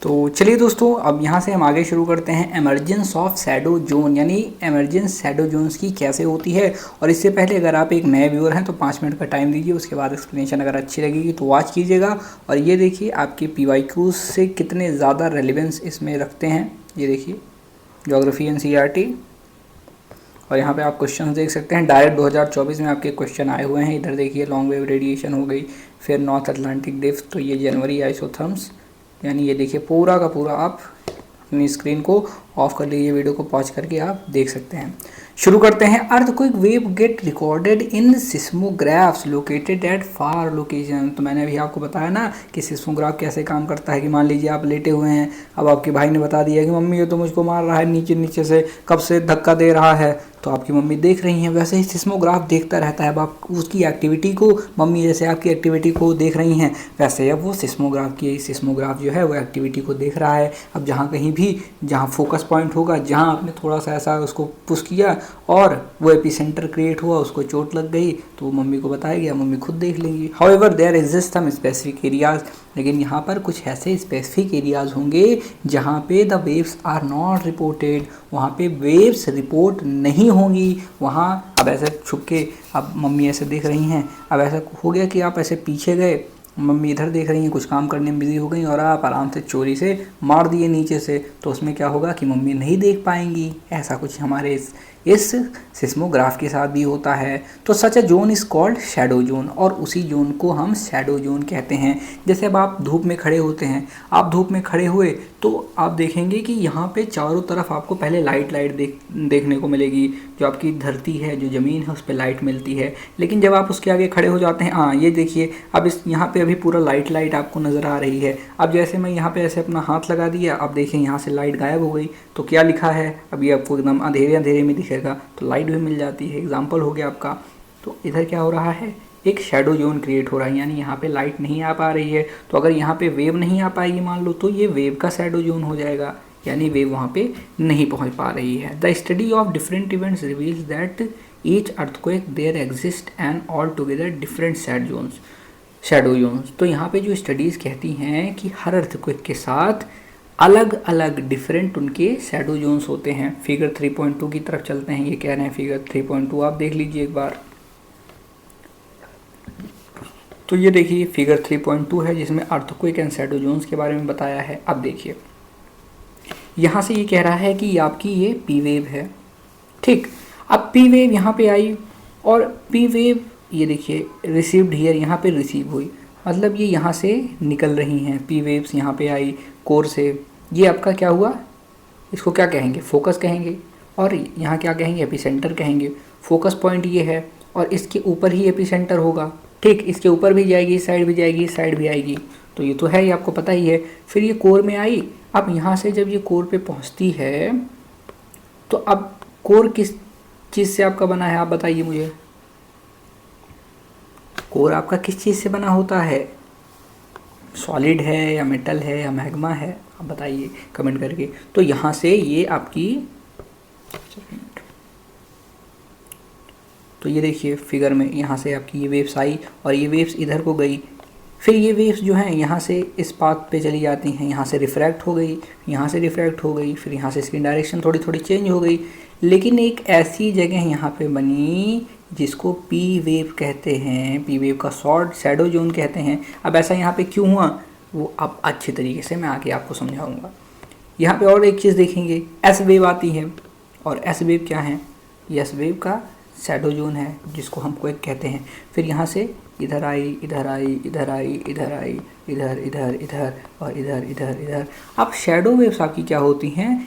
तो चलिए दोस्तों, अब यहाँ से हम आगे शुरू करते हैं एमरजेंस ऑफ शैडो जोन, यानी एमरजेंस शैडो जोन्स की कैसे होती है। और इससे पहले अगर आप एक नए व्यूअर हैं तो 5 मिनट का टाइम दीजिए, उसके बाद एक्सप्लेनेशन अगर अच्छी लगेगी तो वॉच कीजिएगा। और ये देखिए आपके PYQs से कितने ज़्यादा रेलिवेंस इसमें रखते हैं। ये देखिए ज्योग्राफी NCERT, और यहाँ पे आप क्वेश्चन देख सकते हैं। डायरेक्ट 2024 में आपके क्वेश्चन आए हुए हैं। इधर देखिए लॉन्ग वेव रेडिएशन हो गई, फिर नॉर्थ अटलांटिक ड्रिफ्ट, तो ये जनवरी आइसोथर्म्स, यानी ये देखिए पूरा का पूरा आप अपनी स्क्रीन को ऑफ कर लीजिए, वीडियो को पॉज करके आप देख सकते हैं। शुरू करते हैं। Earthquake wave get recorded in seismographs located at far location. तो मैंने अभी आपको बताया ना कि सिस्मोग्राफ कैसे काम करता है, कि मान लीजिए आप लेटे हुए हैं, अब आपके भाई ने बता दिया कि मम्मी ये तो मुझको मार रहा है नीचे नीचे से, कब से धक्का दे रहा है, तो आपकी मम्मी देख रही हैं। वैसे ही सिस्मोग्राफ देखता रहता है, अब आप उसकी एक्टिविटी को, मम्मी जैसे आपकी एक्टिविटी को देख रही हैं, वैसे अब वो सिस्मोग्राफ जो है वो एक्टिविटी को देख रहा है। अब जहाँ कहीं भी जहाँ फोकस पॉइंट होगा, जहाँ आपने थोड़ा सा ऐसा उसको पुश किया और वो एपिसेंटर क्रिएट हुआ, उसको चोट लग गई, तो वो मम्मी को बताएगी या मम्मी खुद देख लेंगी। However there exist some specific areas, लेकिन यहाँ पर कुछ ऐसे स्पेसिफिक एरियाज होंगे जहाँ पे the waves are not reported, वहाँ पे वेव्स रिपोर्ट नहीं होंगी। वहाँ अब ऐसे छुप के, अब मम्मी ऐसे देख रही हैं, अब ऐसा हो गया कि आप ऐसे पीछे गए, मम्मी इधर देख रही हैं, कुछ काम करने में बिजी हो गई, और आप आराम से चोरी से मार दिए नीचे से, तो उसमें क्या होगा कि मम्मी नहीं देख पाएंगी। ऐसा कुछ हमारे इस सिस्मोग्राफ के साथ भी होता है। तो such a zone is called shadow zone, और उसी जोन को हम शैडो जोन कहते हैं। जैसे अब आप धूप में खड़े होते हैं, आप धूप में खड़े हुए तो आप देखेंगे कि यहाँ पे चारों तरफ आपको पहले लाइट देखने को मिलेगी। जो आपकी धरती है, जो ज़मीन है, उस पर लाइट मिलती है। लेकिन जब आप उसके आगे खड़े हो जाते हैं, हाँ ये देखिए अब इस यहाँ पे अभी पूरा लाइट आपको नज़र आ रही है। अब जैसे मैं यहाँ पे ऐसे अपना हाथ लगा दिया, अब देखिए यहाँ से लाइट गायब हो गई, तो क्या लिखा है अभी आपको एकदम अंधेरे अंधेरे में दिखेगा, तो लाइट भी मिल जाती है। एग्जाम्पल हो गया आपका। तो इधर क्या हो रहा है, एक शैडो जोन क्रिएट हो रहा है, यानी यहाँ पे लाइट नहीं आ पा रही है। तो अगर यहाँ पे वेव नहीं आ पाएगी मान लो, तो ये वेव का शैडो जोन हो जाएगा, यानी वेव वहाँ पे नहीं पहुँच पा रही है। The study of different events reveals that each earthquake there exist and all together different shadow zones. तो यहाँ पे जो स्टडीज़ कहती हैं कि हर अर्थक्वेक के साथ अलग अलग डिफरेंट उनके शैडो जोन्स होते हैं। फिगर 3.2 की तरफ चलते हैं। ये कह रहे हैं फिगर 3.2 आप देख लीजिए एक बार। तो ये देखिए फिगर 3.2 है, जिसमें अर्थक्वेक एंड शैडो जोन्स के बारे में बताया है। अब देखिए यहाँ से ये कह रहा है कि आपकी ये पी वेव है, ठीक। अब पी वेव यहाँ पे आई, और पी वेव ये देखिए रिसीव्ड हियर, यहाँ पे रिसीव हुई, मतलब ये यहाँ से निकल रही हैं पी वेव्स, यहाँ पे आई कोर से। ये आपका क्या हुआ, इसको क्या कहेंगे, फोकस कहेंगे, और यहाँ क्या कहेंगे, एपिसेंटर कहेंगे। फोकस पॉइंट ये है, और इसके ऊपर ही एपिसेंटर होगा, ठीक। इसके ऊपर भी जाएगी, इस साइड भी जाएगी, इस साइड भी आएगी, तो ये तो है ही, आपको पता ही है। फिर ये कोर में आई। अब यहाँ से जब ये कोर पे पहुँचती है, तो अब कोर किस चीज़ से आपका बना है, आप बताइए मुझे। कोर आपका किस चीज़ से बना होता है, सॉलिड है या मेटल है या मैग्मा है, आप बताइए कमेंट करके। तो यहाँ से ये आपकी, तो ये देखिए फिगर में यहाँ से आपकी ये वेव्स आई, और ये वेव्स इधर को गई। फिर ये वेव्स जो हैं यहाँ से इस पाथ पे चली जाती हैं, यहाँ से रिफ्रैक्ट हो गई, यहाँ से रिफ्रैक्ट हो गई, फिर यहाँ से इसकी डायरेक्शन थोड़ी थोड़ी चेंज हो गई। लेकिन एक ऐसी जगह यहाँ पे बनी जिसको पी वेव कहते हैं, पी वेव का शॉर्ट शैडो जोन कहते हैं। अब ऐसा यहाँ पे क्यों हुआ, वो अब अच्छे तरीके से मैं आगे आपको समझाऊंगा। यहाँ पे और एक चीज़ देखेंगे, एस वेव आती है, और एस वेव क्या है, एस वेव का शैडो जोन है, जिसको हम क्वेक कहते हैं। फिर यहाँ से इधर आई, इधर आई, इधर आई, इधर आई, इधर इधर इधर और इधर इधर इधर। अब शैडो वेव्स आपकी क्या होती हैं,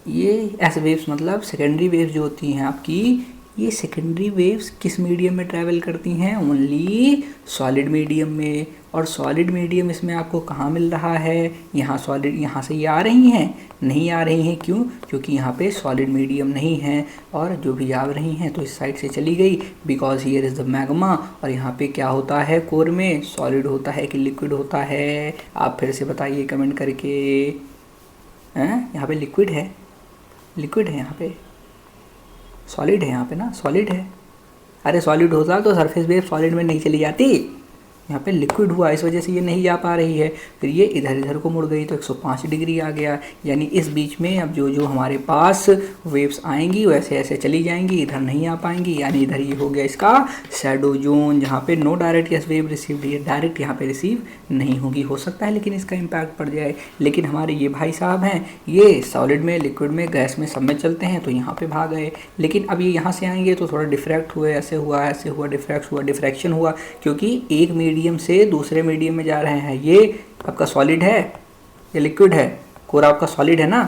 ये एस वेव्स मतलब सेकेंडरी वेव्स जो होती हैं आपकी, ये सेकेंडरी वेव्स किस मीडियम में ट्रैवल करती हैं, ओनली सॉलिड मीडियम में। और सॉलिड मीडियम इसमें आपको कहाँ मिल रहा है, यहाँ सॉलिड, यहाँ से ये आ रही हैं, नहीं आ रही हैं, क्यों, क्योंकि यहाँ पे सॉलिड मीडियम नहीं है। और जो भी आ रही हैं तो इस साइड से चली गई, because here is the magma. और यहाँ पे क्या होता है, कोर में सॉलिड होता है कि लिक्विड होता है, आप फिर से बताइए कमेंट करके। यहाँ पे लिक्विड है, लिक्विड है, यहाँ पे सॉलिड है, यहाँ पे ना सॉलिड है। अरे सॉलिड होता तो सरफेस वेव सॉलिड में नहीं चली जाती, यहाँ पे लिक्विड हुआ, इस वजह से ये नहीं जा पा रही है। फिर ये इधर इधर को मुड़ गई तो 105 डिग्री आ गया। यानी इस बीच में अब जो जो हमारे पास वेव्स आएंगी वैसे ऐसे चली जाएंगी, इधर नहीं आ पाएंगी। यानी इधर ये हो गया इसका शैडो जोन, जहाँ पे no direct gas wave received, ये डायरेक्ट यहाँ पे रिसीव नहीं होगी। हो सकता है लेकिन इसका इम्पैक्ट पड़ जाए। लेकिन हमारे ये भाई साहब हैं, ये सॉलिड में, लिक्विड में, गैस में, सब में चलते हैं, तो यहाँ पे भाग गए। लेकिन अब ये यहाँ से आएंगे तो थोड़ा डिफ्रैक्ट हुए, ऐसे हुआ, ऐसे हुआ, डिफ्रैक्ट हुआ, डिफ्रैक्शन हुआ, क्योंकि एक मीडियम से दूसरे मीडियम में जा रहे हैं। ये आपका सॉलिड है, ये लिक्विड है, कोर आपका सॉलिड है ना,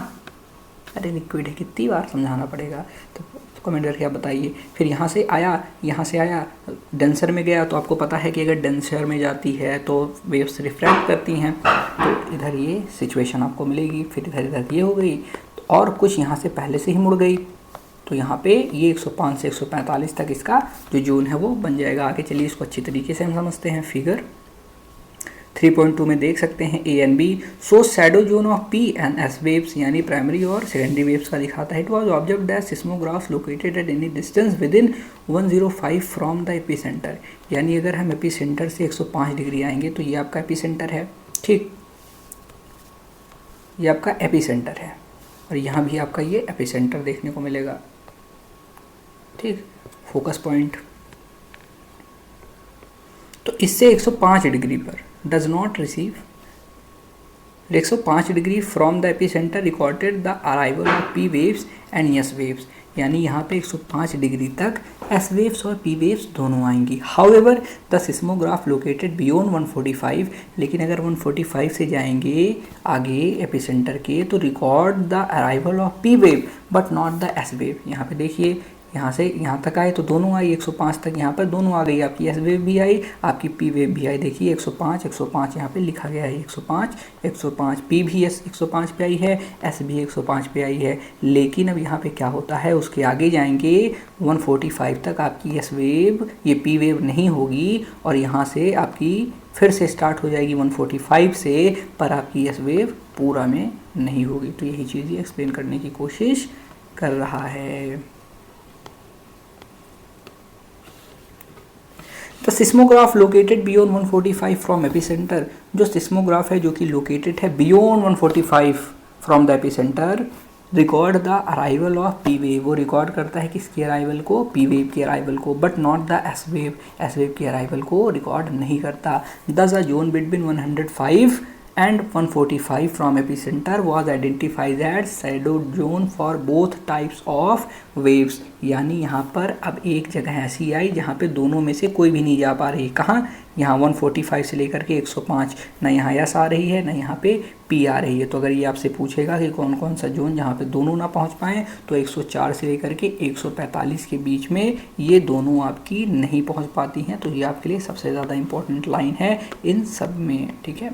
अरे लिक्विड है, कितनी बार समझाना पड़ेगा। तो कमेंट करके आप बताइए। फिर यहाँ से आया डेंसर में गया, तो आपको पता है कि अगर डेंसर में जाती है तो वेव्स रिफ्रैक्ट करती हैं, तो इधर ये सिचुएशन आपको मिलेगी। फिर इधर इधर ये हो गई, और कुछ यहाँ से पहले से ही मुड़ गई, तो यहाँ पे ये 105 से 145 तक इसका जो जोन है वो बन जाएगा। आगे चलिए इसको अच्छी तरीके से हम समझते हैं। फिगर 3.2 में देख सकते हैं A and B so shadow zone of P and S waves, यानी प्राइमरी और सेकेंडरी वेव्स का दिखाता है। It was observed that seismograph located at any distance within 105 from the epicentre. यानी अगर हम एपीसेंटर से 105 डिग्री आएंगे तो ये आपका एपीसेंटर है, ठीक, ये आपका एपीसेंटर है, और यहाँ भी आपका ये एपीसेंटर देखने को मिलेगा, ठीक, फोकस पॉइंट। तो इससे 105 डिग्री पर does not receive 105 degree from the epicentre recorded the arrival of P waves and S waves. यानी यहाँ पे 105 डिग्री तक एस वेव्स और पी वेव्स दोनों आएंगी। However the seismograph located beyond 145, लेकिन अगर 145 से जाएंगे आगे एपीसेंटर के तो record the arrival of P wave but not the S wave. यहाँ पे देखिए, यहाँ से यहाँ तक आए तो दोनों आई, 105 तक यहाँ पर दोनों आ गई, आपकी एस वेव भी आई, आपकी पी वेव भी आई। देखिए 105 यहाँ पे लिखा गया है, 105 पी भी 105 पे आई है, एस भी 105 पे आई है। लेकिन अब यहाँ पे क्या होता है, उसके आगे जाएंगे 145 तक आपकी एस वेव, ये पी वेव नहीं होगी, और यहाँ से आपकी फिर से स्टार्ट हो जाएगी 145 से, पर आपकी एस वेव पूरा में नहीं होगी। तो यही चीज़ एक्सप्लेन करने की कोशिश कर रहा है। The seismograph located beyond 145 from epicentre, जो सिस्मोग्राफ है जो कि लोकेटेड है beyond 145 from the epicentre, record the arrival of P wave, वो रिकॉर्ड करता है किसके अराइवल को, पी वेव के अराइवल को, but not the S wave के अराइवल को रिकॉर्ड नहीं करता। दस the zone between 105 and 145 from epicenter was identified as shadow zone for both types of waves। यानी यहाँ पर अब एक जगह ऐसी आई जहाँ पे दोनों में से कोई भी नहीं जा पा रही। कहाँ, यहाँ 145 से लेकर के 105, ना यहाँ एस आ रही है ना यहाँ पे पी आ रही है। तो अगर ये आपसे पूछेगा कि कौन कौन सा जोन जहाँ पे दोनों ना पहुँच पाएँ, तो 104 से लेकर के 145 के बीच में ये दोनों आपकी नहीं पहुँच पाती हैं। तो ये आपके लिए सबसे ज़्यादा इंपॉर्टेंट लाइन है इन सब में, ठीक है।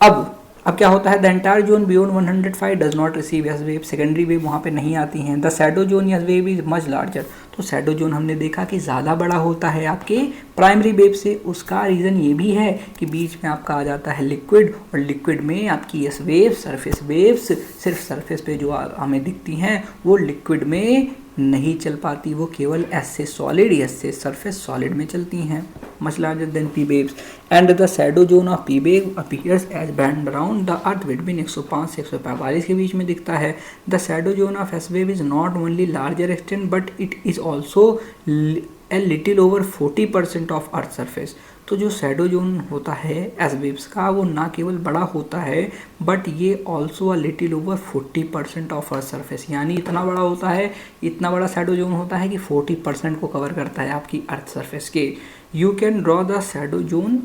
अब क्या होता है, the entire zone beyond 105 does not receive S wave, secondary wave वहाँ पे नहीं आती हैं। The shadow zone S wave is much larger, तो शैडो जोन हमने देखा कि ज़्यादा बड़ा होता है आपके प्राइमरी वेव से। उसका रीज़न ये भी है कि बीच में आपका आ जाता है लिक्विड, और लिक्विड में आपकी एस वेव, सरफेस वेव्स सिर्फ सरफेस पे जो हमें दिखती हैं वो लिक्विड में नहीं चल पाती, वो केवल एस से सॉलिड, एस से सरफेस सॉलिड में चलती हैं, much larger than P waves. And the shadow zone of P wave appears as band around the earth between 105 से 145 के बीच में दिखता है। The shadow zone of S wave is not only larger extent but it is also a little over 40% of earth surface. तो जो shadow zone होता है S waves का, वो ना केवल बड़ा होता है बट ये also a little over 40% of earth surface, यानी इतना बड़ा होता है, इतना बड़ा शैडो जोन होता है कि 40% को कवर करता है आपकी अर्थ सरफेस के। You can draw the shadow zone,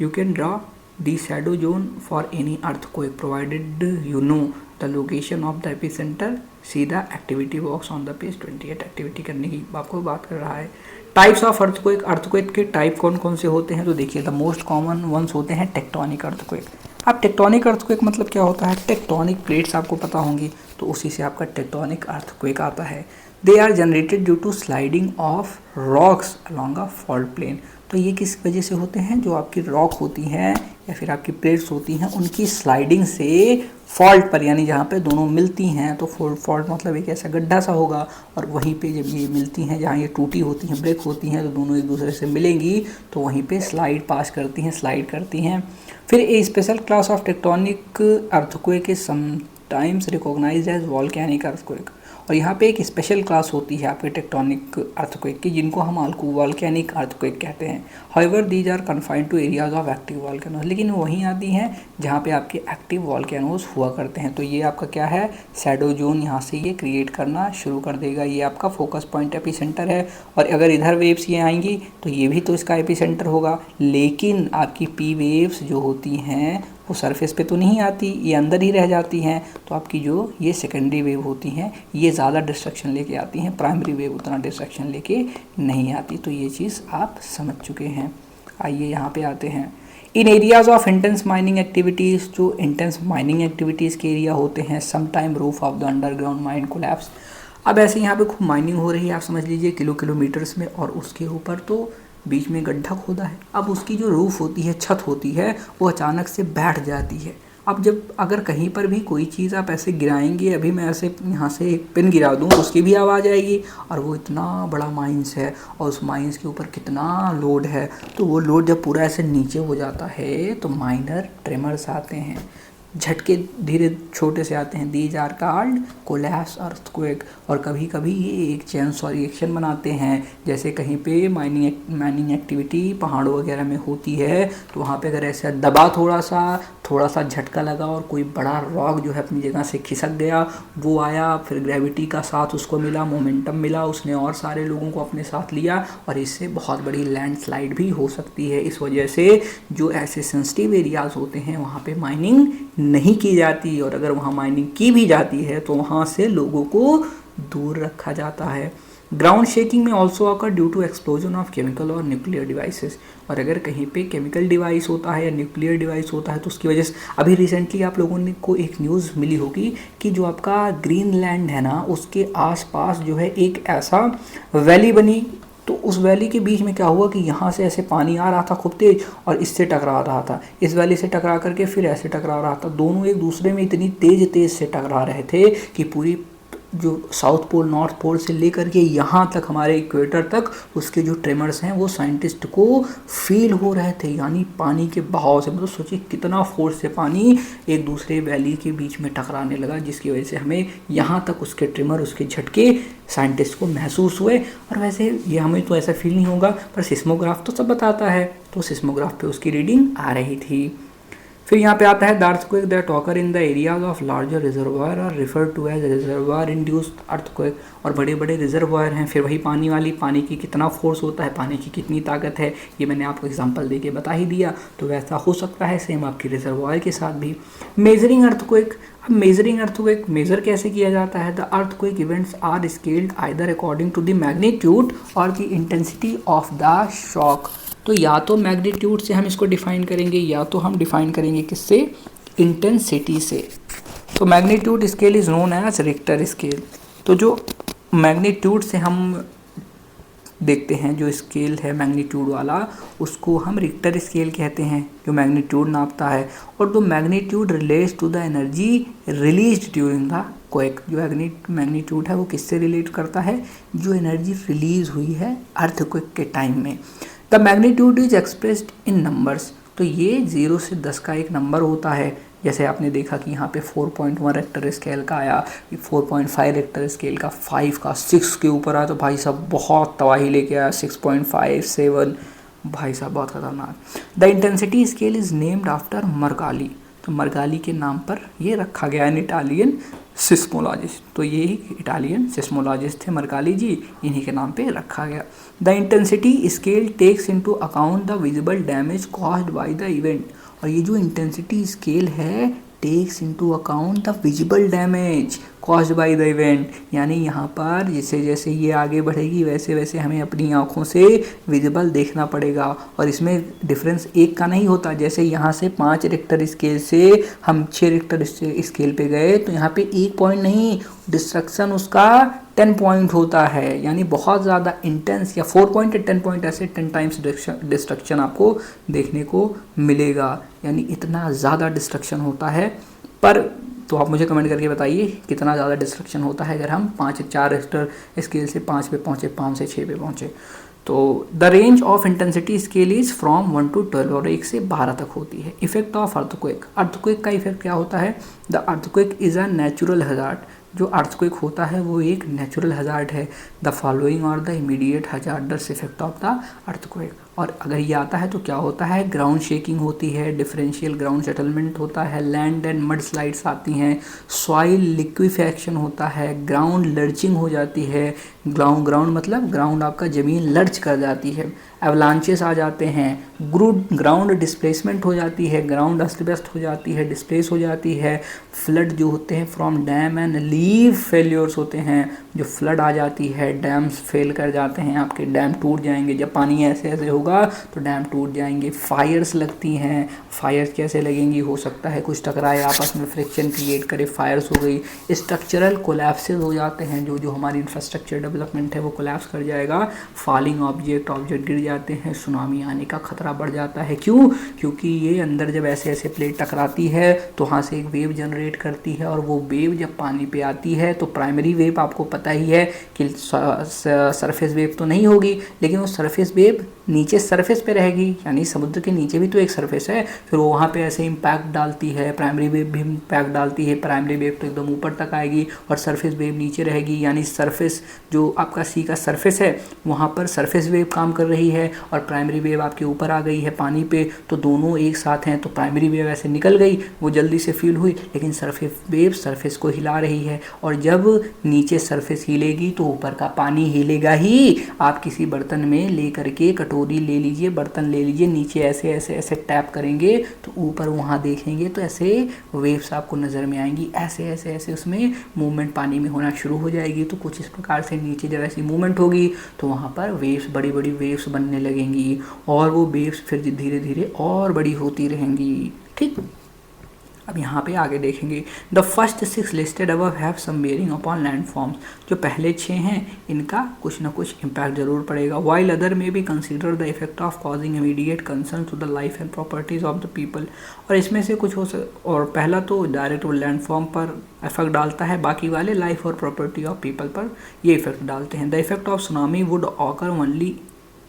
you can draw the shadow zone for any earthquake provided you know the location of the epicentre. सीधा activity box on the page 28 activity करने की आपको बात कर रहा है। Types of earthquake, earthquake के type कौन कौन से होते हैं, तो देखिए द मोस्ट कॉमन वंस होते हैं टेक्टोनिक अर्थक्वेक। अब टेक्टोनिक अर्थक्वेक मतलब क्या होता है, टेक्टोनिक प्लेट्स आपको पता होंगी, तो उसी से आपका टेक्टोनिक अर्थक्वेक आता है। They are generated due to sliding of rocks along a fault plane. तो ये किस वजह से होते हैं, जो आपकी रॉक होती हैं या फिर आपकी प्लेट्स होती हैं उनकी स्लाइडिंग से फॉल्ट पर, यानी जहाँ पे दोनों मिलती हैं, तो फॉल्ट मतलब एक ऐसा गड्ढा सा होगा और वहीं पे जब ये मिलती हैं, जहाँ ये टूटी होती हैं, ब्रेक होती हैं, तो दोनों एक दूसरे से मिलेंगी तो वहीं पे स्लाइड करती हैं। फिर a special class of tectonic earthquake is sometimes recognised as volcanic earthquake. और यहाँ पे एक स्पेशल क्लास होती है आपके टेक्टोनिक अर्थक्वेक की, जिनको हम वॉल्केनिक अर्थक्वेक कहते हैं। However these are confined to areas of active volcanoes, लेकिन वहीं आती हैं जहाँ पे आपके एक्टिव वॉल्केनोज हुआ करते हैं। तो ये आपका क्या है, शैडो जोन यहाँ से ये क्रिएट करना शुरू कर देगा। ये आपका फोकस पॉइंट एपी सेंटर है, और अगर इधर वेव्स ये आएंगी तो ये भी तो इसका एपी सेंटर होगा, लेकिन आपकी पी वेव्स जो होती हैं वो सरफेस पे तो नहीं आती, ये अंदर ही रह जाती हैं। तो आपकी जो ये सेकेंडरी वेव होती हैं ये ज़्यादा डिस्ट्रक्शन लेके आती हैं, प्राइमरी वेव उतना डिस्ट्रक्शन लेके नहीं आती। तो ये चीज़ आप समझ चुके हैं। आइए यहाँ पे आते हैं, in areas of intense mining activities, जो इंटेंस माइनिंग एक्टिविटीज़ के एरिया होते हैं, sometime roof of the underground mine collapse. अब ऐसे यहाँ पे खूब माइनिंग हो रही है, आप समझ लीजिए किलोमीटर्स में, और उसके ऊपर तो बीच में गड्ढा खोदा है। अब उसकी जो रूफ होती है, छत होती है, वो अचानक से बैठ जाती है। अब जब अगर कहीं पर भी कोई चीज़ आप ऐसे गिराएंगे, अभी मैं ऐसे यहाँ से एक पिन गिरा दूँ उसकी भी आवाज़ आएगी, और वो इतना बड़ा माइंस है और उस माइंस के ऊपर कितना लोड है, तो वो लोड जब पूरा ऐसे नीचे हो जाता है तो माइनर ट्रेमर्स आते हैं, झटके धीरे छोटे से आते हैं। These are called collapse earthquake. और कभी कभी ये एक चेन रिएक्शन बनाते हैं, जैसे कहीं पे माइनिंग एक्टिविटी पहाड़ों वगैरह में होती है, तो वहाँ पे अगर ऐसा दबा थोड़ा सा झटका लगा और कोई बड़ा रॉक जो है अपनी जगह से खिसक गया, वो आया, फिर ग्रेविटी का साथ उसको मिला, मोमेंटम मिला, उसने और सारे लोगों को अपने साथ लिया, और इससे बहुत बड़ी लैंडस्लाइड भी हो सकती है। इस वजह से जो ऐसे सेंसिटिव एरियाज़ होते हैं वहाँ पे माइनिंग नहीं की जाती, और अगर वहाँ माइनिंग की भी जाती है तो वहाँ से लोगों को दूर रखा जाता है। ग्राउंड शेकिंग में also occur due to explosion of chemical और न्यूक्लियर डिवाइसेस। और अगर कहीं पे केमिकल डिवाइस होता है या न्यूक्लियर डिवाइस होता है तो उसकी वजह से, अभी रिसेंटली आप लोगों ने को एक न्यूज़ मिली होगी कि जो आपका ग्रीनलैंड है ना, उसके आसपास जो है एक ऐसा वैली बनी, तो उस वैली के बीच में क्या हुआ कि यहाँ से ऐसे पानी आ रहा था खूब तेज और इससे टकरा रहा था, इस वैली से टकरा करके फिर ऐसे टकरा रहा था। दोनों एक दूसरे में इतनी तेज से टकरा रहे थे कि पूरी जो साउथ पोल नॉर्थ पोल से लेकर के यहाँ तक हमारे इक्वेटर तक उसके जो ट्रेमर्स हैं वो साइंटिस्ट को फील हो रहे थे, यानी पानी के बहाव से। मतलब सोचिए कितना फोर्स से पानी एक दूसरे वैली के बीच में टकराने लगा, जिसकी वजह से हमें यहाँ तक उसके ट्रिमर, उसके झटके साइंटिस्ट को महसूस हुए। और वैसे ये हमें तो ऐसा फील नहीं होगा, पर सिस्मोग्राफ तो सब बताता है, तो सिस्मोग्राफ पे उसकी रीडिंग आ रही थी। फिर यहाँ पे आता है the earthquake that occur in the areas of larger reservoir are refer to as reservoir induced earthquake. और बड़े बड़े रिजर्वायर हैं, फिर वही पानी की कितना फोर्स होता है, पानी की कितनी ताकत है, ये मैंने आपको एग्जांपल दे के बता ही दिया। तो वैसा हो सकता है सेम आपकी रिजर्वायर के साथ भी। मेजरिंग अर्थक्वेक, अब मेजरिंग अर्थक्वेक मेजर कैसे किया जाता है? The earthquake events are scaled either according to the magnitude और the intensity of the shock. तो या तो मैग्नीट्यूड से हम इसको डिफाइन करेंगे, या तो हम डिफाइन करेंगे किससे? इंटेंसिटी से। तो magnitude scale is known as Richter scale. तो जो मैग्नीट्यूड से हम देखते हैं, जो स्केल है मैग्नीट्यूड वाला, उसको हम रिक्टर स्केल कहते हैं, जो मैग्नीट्यूड नापता है। और the magnitude relates to the energy released during the quake. जो मैग्नीट्यूड है वो किससे रिलेट करता है? जो एनर्जी रिलीज हुई है अर्थक्वेक के टाइम में। The magnitude is expressed in numbers. तो ये 0 से 10 का एक नंबर होता है। जैसे आपने देखा कि यहाँ पे 4.1 रेक्टर स्केल का आया, 4.5 रेक्टर स्केल का, 5 का, 6 के ऊपर आया तो भाई साहब बहुत तबाही लेके आया, 6.5, 7, भाई साहब बहुत खतरनाक। The intensity scale is named after मरकाली। तो मरकाली के नाम पर ये रखा गया है, इटालियन सिस्मोलॉजिस्ट। तो ये इटालियन सिस्मोलॉजिस्ट थे मरकाली जी, इन्हीं के नाम पे रखा गया। The intensity scale takes into account the visible damage caused by the event. और ये जो इंटेंसिटी स्केल है takes into account the visible damage caused by the event. यानी यहाँ पर जैसे जैसे ये आगे बढ़ेगी वैसे वैसे हमें अपनी आँखों से विजिबल देखना पड़ेगा। और इसमें डिफरेंस एक का नहीं होता। जैसे यहाँ से 5 रेक्टर स्केल से हम 6 रेक्टर स्केल पे गए तो यहाँ पे 1 पॉइंट नहीं, डिस्ट्रक्शन उसका 10 पॉइंट होता है, यानी बहुत ज़्यादा इंटेंस, या 4 पॉइंट या 10 पॉइंट, ऐसे 10 टाइम्स डिस्ट्रक्शन आपको देखने को मिलेगा, यानी इतना ज़्यादा डिस्ट्रक्शन होता है। पर तो आप मुझे कमेंट करके बताइए कितना ज़्यादा डिस्ट्रक्शन होता है अगर हम 4 रिक्टर स्केल से 5 पे पहुँचे, 5 से 6 पे पहुँचे। तो the range of intensity scale is from 1 to 12, और 1 से 12 तक होती है। इफेक्ट ऑफ अर्थक्वेक, अर्थक्वेक का इफेक्ट क्या होता है? The earthquake is a natural hazard, जो अर्थक्वेक होता है वो एक नेचुरल हजार्ड है। द फॉलोइंग और the immediate hazardous effect of the earthquake, और अगर ये आता है तो क्या होता है? ग्राउंड शेकिंग होती है, डिफरेंशियल ग्राउंड सेटलमेंट होता है, लैंड एंड मड स्लाइड्स आती हैं, सॉइल लिक्विफैक्शन होता है, ग्राउंड लर्चिंग हो जाती है, ग्राउंड मतलब ग्राउंड आपका ज़मीन लर्च कर जाती है, एवलांचेस आ जाते हैं, ग्राउंड डिस्प्लेसमेंट हो जाती है, ग्राउंड अस्त व्यस्त हो जाती है, डिस्प्लेस हो जाती है, फ्लड जो होते हैं from dam and leave failures होते हैं, जो फ्लड आ जाती है, डैम्स फेल कर जाते हैं, आपके डैम टूट जाएंगे, जब पानी ऐसे ऐसे होगा तो डैम टूट जाएंगे, फायर्स लगती हैं, फायर्स कैसे लगेंगी? हो सकता है कुछ टकराए, आपस में फ्रिक्शन क्रिएट करे, फायर्स हो गई, स्ट्रक्चरल कोलैप्सेस हो जाते हैं, जो हमारी इंफ्रास्ट्रक्चर डेवलपमेंट है वो कोलैप्स कर जाएगा, फॉलिंग ऑब्जेक्ट गिर जाते हैं, सुनामी आने का खतरा बढ़ जाता है। क्यों? क्योंकि ये अंदर जब ऐसे ऐसे प्लेट टकराती है तो वहाँ से एक वेव जनरेट करती है, और वो वेव जब पानी पे आती है तो प्राइमरी वेव आपको पता ही है कि सरफेस वेव तो नहीं होगी, लेकिन वो सरफेस वेव नीचे सरफेस पे रहेगी, यानी समुद्र के नीचे भी तो एक सरफेस है, फिर वो वहाँ पे ऐसे इम्पैक्ट डालती है, प्राइमरी वेव भी इम्पैक्ट डालती है, प्राइमरी वेव तो एकदम ऊपर तक आएगी और सरफेस वेव नीचे रहेगी, यानी सरफेस जो आपका सी का सरफेस है वहाँ पर सरफेस वेव काम कर रही है और प्राइमरी वेव आपके ऊपर आ गई है पानी पे, तो दोनों एक साथ हैं, तो प्राइमरी वेव ऐसे निकल गई, वो जल्दी से फील हुई, लेकिन सरफेस वेव सरफेस को हिला रही है, और जब नीचे सरफेस हिलेगी तो ऊपर का पानी हिलेगा ही। आप किसी बर्तन में ले करके, कटोरी ले लीजिए, बर्तन ले लीजिए, नीचे ऐसे ऐसे ऐसे टैप करेंगे तो ऊपर वहाँ देखेंगे तो ऐसे वेव्स आपको नज़र में आएंगी, ऐसे ऐसे ऐसे उसमें मूवमेंट पानी में होना शुरू हो जाएगी। तो कुछ इस प्रकार से नीचे जब ऐसी मूवमेंट होगी तो वहाँ पर वेव्स, बड़ी बड़ी वेव्स बनने लगेंगी, और वो वेव्स फिर धीरे धीरे और बड़ी होती रहेंगी। ठीक, अब यहाँ पे आगे देखेंगे, the first 6 listed above have some bearing upon landforms, जो पहले 6 हैं इनका कुछ ना कुछ इम्पैक्ट जरूर पड़ेगा, while other may be consider the effect of causing immediate concern to the life and properties of the people, और इसमें से कुछ और पहला तो डायरेक्ट लैंडफॉर्म पर इफेक्ट डालता है, बाकी वाले लाइफ और प्रॉपर्टी ऑफ पीपल पर ये इफेक्ट डालते हैं। The effect of tsunami would occur only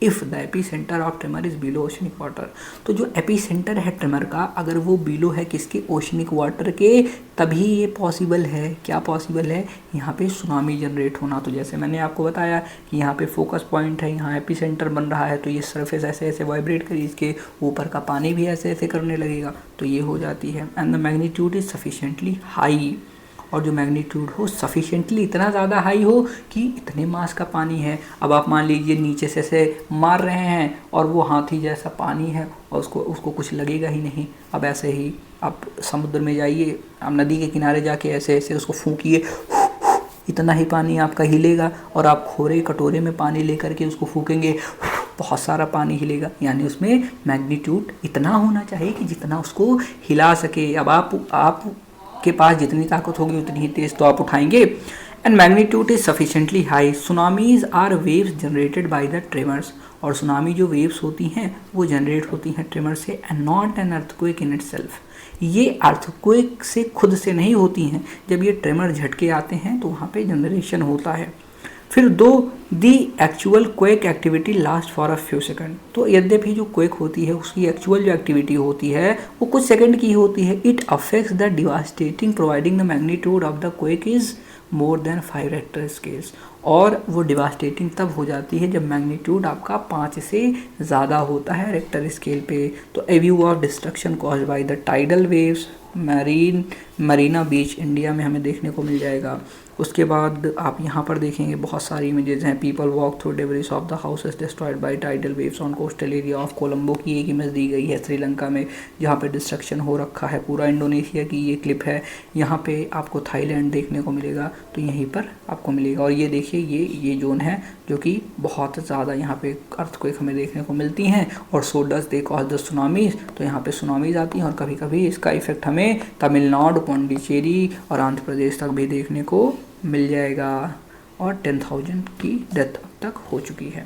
if the AP centre of trimmer is below oceanic water, तो जो एपी सेंटर है ट्रिमर का अगर वो बिलो है किसके? ओशनिक वाटर के, तभी ये पॉसिबल है। क्या पॉसिबल है? यहाँ पे सुनामी जनरेट होना। तो जैसे मैंने आपको बताया कि यहाँ पे फोकस पॉइंट है, यहाँ एपी सेंटर बन रहा है, तो ये सरफेस ऐसे ऐसे वाइब्रेट करी, इसके ऊपर का पानी भी ऐसे ऐसे करने लगेगा, तो ये हो जाती है। And the magnitude is sufficiently high, और जो मैग्नीट्यूड हो सफिशिएंटली इतना ज़्यादा हाई हो कि इतने मास का पानी है। अब आप मान लीजिए नीचे से ऐसे मार रहे हैं और वो हाथी जैसा पानी है और उसको कुछ लगेगा ही नहीं। अब ऐसे ही आप समुद्र में जाइए, आप नदी के किनारे जाके ऐसे ऐसे उसको फूंकिए, इतना ही पानी आपका हिलेगा, और आप खोरे कटोरे में पानी लेकर के उसको फूकेंगे, बहुत सारा पानी हिलेगा, यानी उसमें मैग्नीट्यूड इतना होना चाहिए कि जितना उसको हिला सके। अब आप के पास जितनी ताकत होगी उतनी ही तेज तो आप उठाएंगे। And magnitude is sufficiently high, tsunamis are waves generated by the tremors, और सुनामी जो वेव्स होती हैं वो जनरेट होती हैं ट्रिमर से, and not an earthquake in itself, ये अर्थक्वेक से खुद से नहीं होती हैं। जब ये ट्रिमर झटके आते हैं तो वहाँ पे जनरेशन होता है। फिर the actual quake activity last for a few second, तो यद्यपि जो क्वेक होती है उसकी एक्चुअल जो एक्टिविटी होती है वो कुछ सेकंड की होती है। It affects the devastating providing the magnitude of the quake is more than 5 Richter scales, और वो डिवास्टेटिंग तब हो जाती है जब मैग्नीट्यूड आपका 5 से ज़्यादा होता है रेक्टर स्केल पे। तो a view of destruction caused by the tidal waves Marina Beach India में हमें देखने को मिल जाएगा। उसके बाद आप यहाँ पर देखेंगे बहुत सारी इमेजेस हैं। People walk through debris of the houses destroyed by tidal waves on coastal area of Colombo की एक इमेज दी गई है श्रीलंका में, जहाँ पे डिस्ट्रक्शन हो रखा है पूरा। इंडोनेशिया की ये क्लिप है, यहाँ पे आपको थाईलैंड देखने को मिलेगा, तो यहीं पर आपको मिलेगा। और ये देखिए ये जोन है जो कि बहुत ज़्यादा यहाँ पे अर्थक्वेक हमें देखने को मिलती हैं, और so does they cause the tsunamis, तो यहाँ पे सुनामीज आती हैं, और कभी कभी इसका इफेक्ट हमें तमिलनाडु, पौंडीचेरी और आंध्र प्रदेश तक भी देखने को मिल जाएगा। और 10,000 की डेथ अब तक हो चुकी है।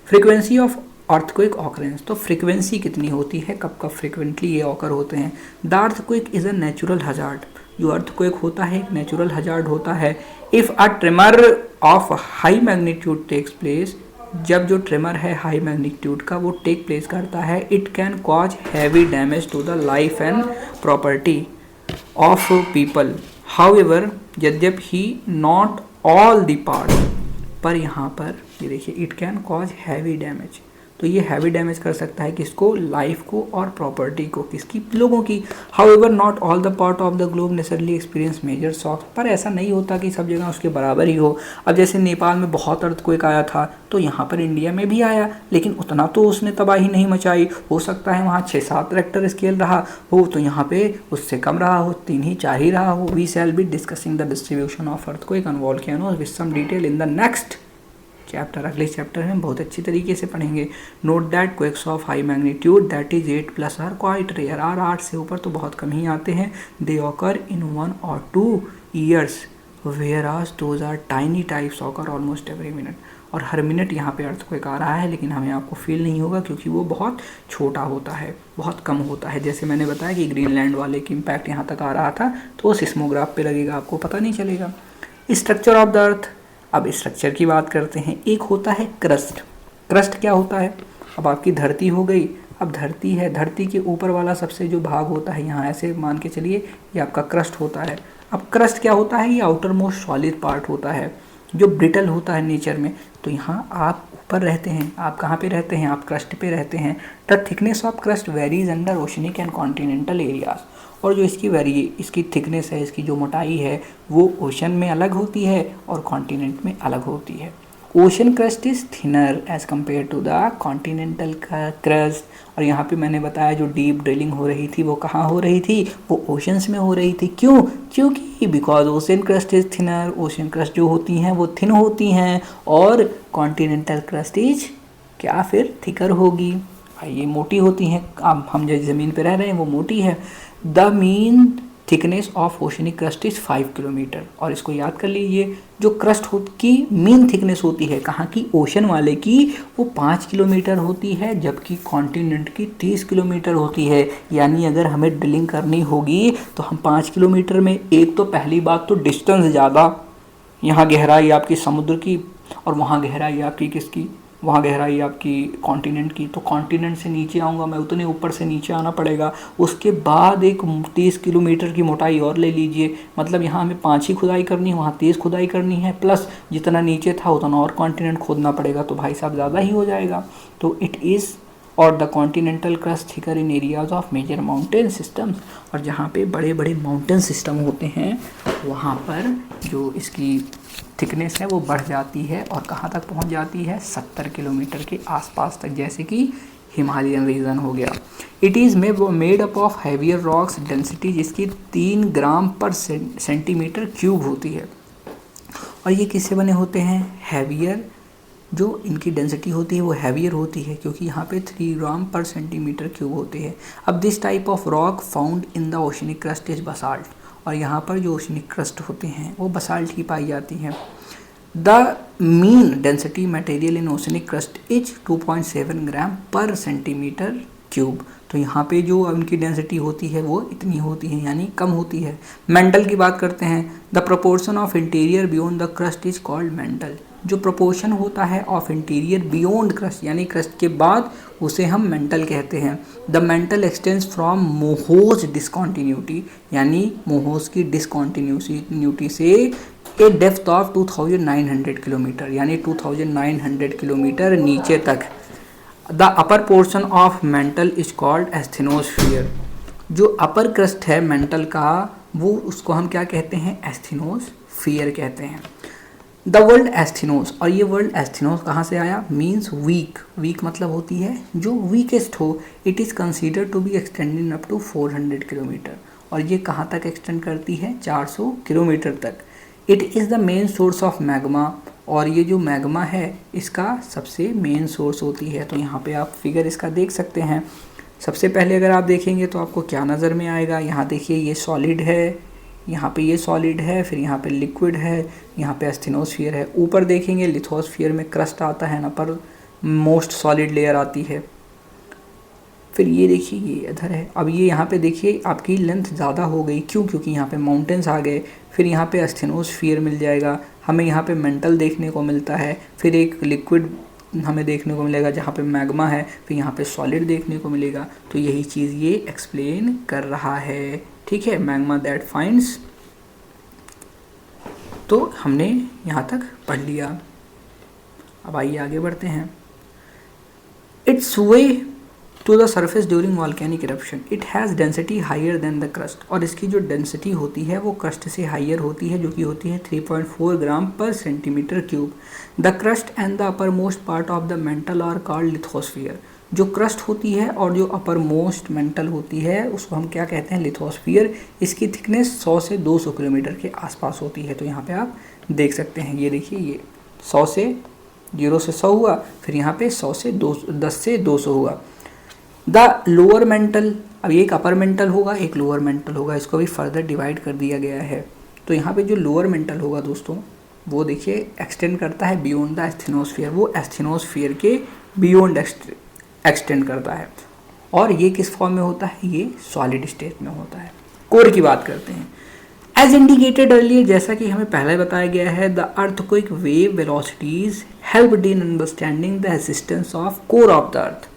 फ्रीक्वेंसी ऑफ अर्थक्वेक ऑकरेंस, तो फ्रीक्वेंसी कितनी होती है, कब कब फ्रिक्वेंटली ये ऑकर होते हैं। The earthquake is a natural hazard, जो अर्थक्वेक होता है एक नेचुरल हजार्ड होता है। If a tremor of high magnitude takes place, जब जो ट्रेमर है हाई मैग्नीट्यूड का वो टेक प्लेस करता है, it can cause heavy damage to the life and property of people. However, यद्यपि नॉट ऑल द पार्ट, पर यहाँ पर ये देखिए it can cause heavy damage, तो ये हैवी डैमेज कर सकता है किसको, लाइफ को और प्रॉपर्टी को, किसकी, लोगों की। However not all the part of the globe necessarily experience major shock, पर ऐसा नहीं होता कि सब जगह उसके बराबर ही हो। अब जैसे नेपाल में बहुत अर्थक्वेक आया था, तो यहाँ पर इंडिया में भी आया, लेकिन उतना तो उसने तबाही नहीं मचाई। हो सकता है वहाँ 6-7 रेक्टर स्केल रहा हो, तो यहाँ पे उससे कम रहा हो, 3 ही 4 ही रहा हो। We shall be discussing the distribution of earthquake and volcanoes with some detail in the next chapter, अगले चैप्टर में बहुत अच्छी तरीके से पढ़ेंगे। Note that quakes of high magnitude that is 8+ are quite rare, or 8 से ऊपर तो बहुत कम ही आते हैं। They occur in 1 or 2 years, whereas those are tiny types occur almost every minute, और हर मिनट यहाँ पे अर्थक्वेक आ रहा है, लेकिन हमें आपको फील नहीं होगा क्योंकि वो बहुत छोटा होता है, बहुत कम होता है। जैसे मैंने बताया कि ग्रीनलैंड वाले की इम्पैक्ट यहाँ तक आ रहा था, तो वो सिस्मोग्राफ पे लगेगा, आपको पता नहीं चलेगा। स्ट्रक्चर ऑफ द अर्थ, अब स्ट्रक्चर की बात करते हैं। एक होता है क्रस्ट। क्रस्ट क्या होता है, अब आपकी धरती हो गई, अब धरती है, धरती के ऊपर वाला सबसे जो भाग होता है, यहाँ ऐसे मान के चलिए ये आपका क्रस्ट होता है। अब क्रस्ट क्या होता है, ये आउटर मोस्ट सॉलिड पार्ट होता है जो ब्रिटल होता है नेचर में। तो यहाँ आप ऊपर रहते हैं, आप कहाँ पे रहते हैं, आप क्रस्ट पे रहते हैं। The thickness of crust varies under oceanic and continental areas, और जो इसकी थिकनेस है, इसकी जो मोटाई है, वो ओशन में अलग होती है और कॉन्टिनेंट में अलग होती है। Ocean crust is thinner as compare to the continental crust, और यहाँ पे मैंने बताया जो डीप ड्रिलिंग हो रही थी वो कहाँ हो रही थी, वो ओशंस में हो रही थी। क्यों, क्योंकि because ocean crust is thinner, ocean crust जो होती हैं वो थिन होती हैं, और कॉन्टिनेंटल क्रस्ट इज क्या, फिर थिकर होगी, ये मोटी होती हैं। अब हम जो ज़मीन पे रह रहे हैं वो मोटी है। The mean thickness of oceanic crust is 5 kilometre, और इसको याद कर लीजिए, जो क्रस्ट की मीन थिकनेस होती है कहाँ की, ओशन वाले की, वो 5 किलोमीटर होती है, जबकि कॉन्टिनेंट की 30 किलोमीटर होती है। यानी अगर हमें ड्रिलिंग करनी होगी तो हम 5 किलोमीटर में, एक तो पहली बात तो डिस्टेंस ज़्यादा, यहाँ गहराई आपकी समुद्र की और वहाँ गहराई आपकी किसकी, वहाँ गहराई आपकी कॉन्टिनेंट की, तो कॉन्टिनेंट से नीचे आऊँगा मैं, उतने ऊपर से नीचे आना पड़ेगा। उसके बाद एक 30 किलोमीटर की मोटाई और ले लीजिए, मतलब यहाँ हमें 5 ही खुदाई करनी है, वहाँ 30 खुदाई करनी है, प्लस जितना नीचे था उतना और कॉन्टिनेंट खोदना पड़ेगा, तो भाई साहब ज़्यादा ही हो जाएगा। तो इट इज़ और the continental crust thicker in areas of major mountain systems, और जहाँ पे बड़े बड़े माउंटेन सिस्टम होते हैं वहाँ पर जो इसकी थिकनेस है वो बढ़ जाती है, और कहाँ तक पहुँच जाती है, 70 किलोमीटर के आसपास तक, जैसे कि हिमालयन रीजन हो गया। It is made up of heavier rocks, density जिसकी 3 ग्राम पर सेंटीमीटर क्यूब होती है। और ये किससे बने होते हैं, हैवियर, जो इनकी डेंसिटी होती है वो हैवियर होती है, क्योंकि यहाँ पे 3 ग्राम पर सेंटीमीटर क्यूब होते हैं। अब this type of rock found in the oceanic crust is basalt, और यहाँ पर जो ओशनिक क्रस्ट होते हैं वो बसाल्ट की पाई जाती हैं। The mean density material in oceanic crust is 2.7 ग्राम पर सेंटीमीटर क्यूब, तो यहाँ पे जो उनकी डेंसिटी होती है वो इतनी होती है, यानी कम होती है। मेंटल की बात करते हैं। The proportion of interior beyond the crust is called mantle, जो प्रोपोर्शन होता है ऑफ इंटीरियर बियॉन्ड क्रस्ट, यानी क्रस्ट के बाद, उसे हम मेंटल कहते हैं। The mantle extends from Moho's discontinuity, यानी मोहोज की डिसकॉन्टिन्यूटी से ए डेप्थ ऑफ 2900 किलोमीटर, यानी 2900 किलोमीटर नीचे तक। The upper portion of mental is called asthenosphere, जो अपर क्रस्ट है मेंटल का वो, उसको हम क्या कहते हैं, एस्थेनोस्फीयर कहते हैं। द वर्ल्ड एस्थेनोस, और ये वर्ल्ड एस्थेनोस कहाँ से आया, मीन्स वीक, वीक मतलब होती है जो वीकेस्ट हो। It is consider to be extending up to 400 kilometre, और ये कहाँ तक एक्सटेंड करती है, 400 किलोमीटर तक। It is the main source of magma, और ये जो मैग्मा है इसका सबसे मेन सोर्स होती है। तो यहाँ पे आप फिगर इसका देख सकते हैं। सबसे पहले अगर आप देखेंगे तो आपको क्या नज़र में आएगा, यहाँ देखिए ये सॉलिड है, यहाँ पे ये सॉलिड है, फिर यहाँ पे लिक्विड है, यहाँ पे एस्थेनोस्फीयर है। ऊपर देखेंगे लिथोस्फीयर में क्रस्ट आता है ना, पर मोस्ट सॉलिड लेयर आती है। फिर ये देखिए ये इधर है। अब ये यहाँ पे देखिए आपकी लेंथ ज़्यादा हो गई, क्यों? क्योंकि यहाँ पे माउंटेन्स आ गए। फिर यहाँ पे एस्थेनोस्फीयर मिल जाएगा हमें, यहाँ पे मेंटल देखने को मिलता है, फिर एक लिक्विड हमें देखने को मिलेगा जहाँ पे मैग्मा है, फिर यहाँ पे सॉलिड देखने को मिलेगा। तो यही चीज़ ये एक्सप्लेन कर रहा है, ठीक है, मैग्मा दैट फाइंड्स। तो हमने यहाँ तक पढ़ लिया। अब आइए आगे बढ़ते हैं। Its way to the surface during volcanic eruption, it has density higher than the crust, और इसकी जो डेंसिटी होती है वो क्रस्ट से हायर होती है, जो कि होती है 3.4 ग्राम पर centimetre cube. The crust and the uppermost part of the mantle are called lithosphere. जो क्रस्ट होती है और जो अपर मोस्ट मेंटल होती है उसको हम क्या कहते हैं? लिथोस्फीयर। इसकी थिकनेस 100 से 200 किलोमीटर के आसपास होती है। तो यहाँ पे आप देख सकते हैं, ये देखिए, ये 100 से 0 से 100 हुआ, फिर यहाँ पे 10 से 200 हुआ। द लोअर मेंटल, अब ये एक अपर मेंटल होगा, एक लोअर मेंटल होगा, इसको भी फर्दर डिवाइड कर दिया गया है। तो यहाँ पे जो लोअर मेंटल होगा दोस्तों, वो देखिए एक्सटेंड करता है बियॉन्ड द एस्थेनोस्फीयर, वो एस्थेनोस्फीयर के बियॉन्ड एक्सटेंड करता है। और ये किस फॉर्म में होता है? ये सॉलिड स्टेट में होता है। कोर की बात करते हैं। एज इंडिकेटेड अर्लियर, जैसा कि हमें पहले बताया गया है, the earthquake wave velocities helped in understanding the existence of core of the अर्थ।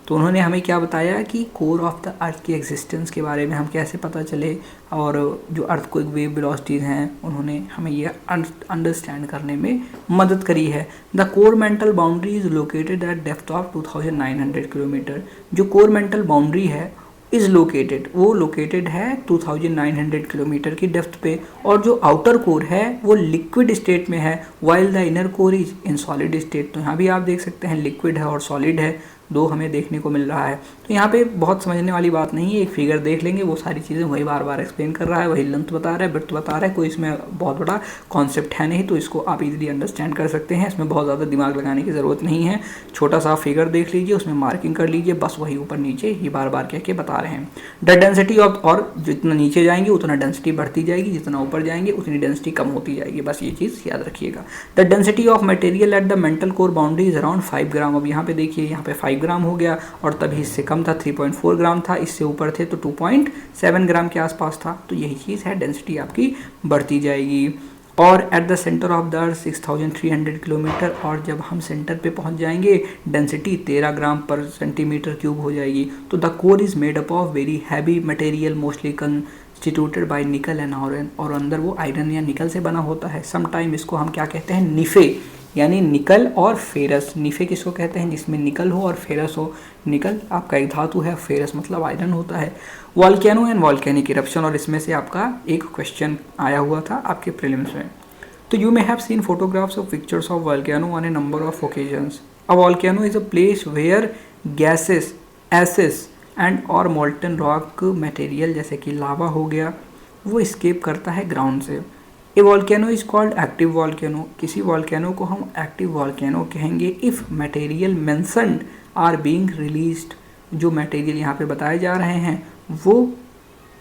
तो उन्होंने हमें क्या बताया कि कोर ऑफ द अर्थ की एग्जिस्टेंस के बारे में हम कैसे पता चले, और जो अर्थक्वेक वेव वेलोसिटीज हैं उन्होंने हमें ये अंडरस्टैंड करने में मदद करी है। The core mantle boundary is located at depth of 2900 kilometre. जो कोर मेंटल बाउंड्री है इज़ लोकेटेड, वो लोकेटेड है 2900 किलोमीटर की डेप्थ पे, और जो आउटर कोर है वो लिक्विड स्टेट में है, while the inner core is in solid state. तो यहाँ भी आप देख सकते हैं लिक्विड है और सॉलिड है, दो हमें देखने को मिल रहा है। तो यहाँ पे बहुत समझने वाली बात नहीं है, एक फिगर देख लेंगे, वो सारी चीज़ें वही बार बार एक्सप्लेन कर रहा है, वही लेंथ बता रहा है, ब्रेड्थ बता रहा है, कोई इसमें बहुत बड़ा कॉन्सेप्ट है नहीं, तो इसको आप इजीली अंडरस्टैंड कर सकते हैं। इसमें बहुत ज़्यादा दिमाग लगाने की ज़रूरत नहीं है, छोटा सा फिगर देख लीजिए, उसमें मार्किंग कर लीजिए, बस वही ऊपर नीचे ये बार बार कह के बता रहे हैं। द डेंसिटी ऑफ, और जितना नीचे जाएंगे उतना डेंसिटी बढ़ती जाएगी, जितना ऊपर जाएंगे उतनी डेंसिटी कम होती जाएगी, बस ये चीज़ याद रखिएगा। The density of material at the mantle core boundary is around 5 ग्राम। अब यहाँ पे देखिए, यहाँ पे 5 ग्राम हो गया, और तभी इससे कम था 3.4 ग्राम था, इससे ऊपर थे तो 2.7 ग्राम के आसपास था। तो यही चीज़ है, डेंसिटी आपकी बढ़ती जाएगी। और at the centre of the earth 6300 kilometre, और जब हम सेंटर पे पहुंच जाएंगे डेंसिटी 13 ग्राम पर सेंटीमीटर क्यूब हो जाएगी। तो the core is made up of very heavy material mostly constituted by nickel and iron, और अंदर वो आयरन या निकल से बना होता है। समटाइम इसको हम क्या कहते हैं? निफे, यानी निकल और फेरस। निफे किसको कहते हैं? जिसमें निकल हो और फेरस हो। निकल आपका एक धातु है, फेरस मतलब आयरन होता है। वॉल्केनो एंड वॉल्केनिक इरप्शन, और इसमें से आपका एक क्वेश्चन आया हुआ था आपके प्रीलिम्स में। तो you may have seen photographs of pictures of volcano on a number of occasions. A volcano is a place where gases, acids and और मोल्टन रॉक मटेरियल, जैसे कि लावा हो गया, वो स्केप करता है ग्राउंड से। A volcano is called active volcano. किसी वॉल्केनो को हम एक्टिव वॉल्केनो कहेंगे if material mentioned are being released. जो मटेरियल यहाँ पे बताए जा रहे हैं वो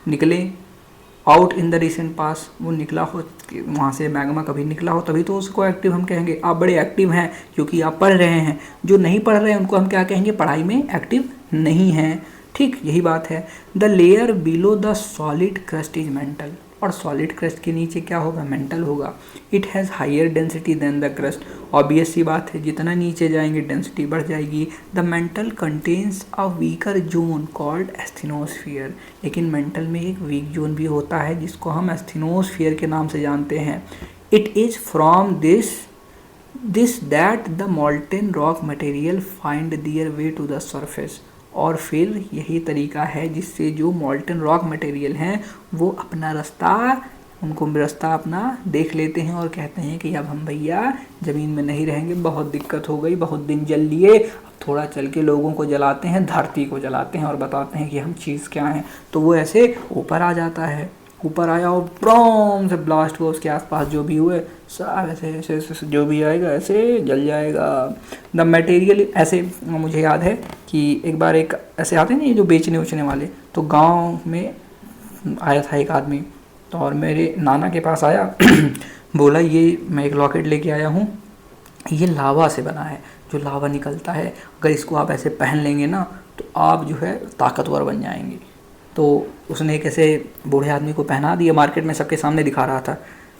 निकले out in the recent past, वो निकला हो, वहाँ से मैग्मा कभी निकला हो, तभी तो उसको एक्टिव हम कहेंगे। आप बड़े एक्टिव हैं क्योंकि आप पढ़ रहे हैं, जो नहीं पढ़ रहे हैं उनको हम क्या कहेंगे? पढ़ाई में एक्टिव नहीं हैं। ठीक यही बात है। The layer below the solid crust is mantle, और सॉलिड क्रस्ट के नीचे क्या होगा? मेंटल होगा। It has higher density than the crust. Obvious सी बात है, जितना नीचे जाएंगे डेंसिटी बढ़ जाएगी। The mantle contains a weaker zone called asthenosphere. लेकिन मेंटल में एक वीक जोन भी होता है जिसको हम एस्थेनोस्फीयर के नाम से जानते हैं। It is from this that the molten rock material find their way to the surface. और फिर यही तरीका है जिससे जो मोल्टन रॉक मटेरियल हैं वो अपना रास्ता अपना देख लेते हैं और कहते हैं कि अब हम भैया ज़मीन में नहीं रहेंगे, बहुत दिक्कत हो गई, बहुत दिन जल लिए, अब थोड़ा चल के लोगों को जलाते हैं, धरती को जलाते हैं और बताते हैं कि हम चीज़ क्या हैं। तो वो ऐसे ऊपर आ जाता है, ऊपर आया और ब्रॉम से ब्लास्ट हुआ, उसके आसपास जो भी हुए सब ऐसे जो भी आएगा ऐसे जल जाएगा। द मटेरियल ऐसे, मुझे याद है कि एक बार एक ऐसे आते हैं ना ये जो बेचने उचने वाले, तो गांव में आया था एक आदमी, तो और मेरे नाना के पास आया बोला ये मैं एक लॉकेट लेके आया हूँ, ये लावा से बना है, जो लावा निकलता है अगर इसको आप ऐसे पहन लेंगे ना तो आप जो है ताकतवर बन जाएंगे। तो उसने एक ऐसे बूढ़े आदमी को पहना दिया, मार्केट में सबके सामने दिखा रहा था।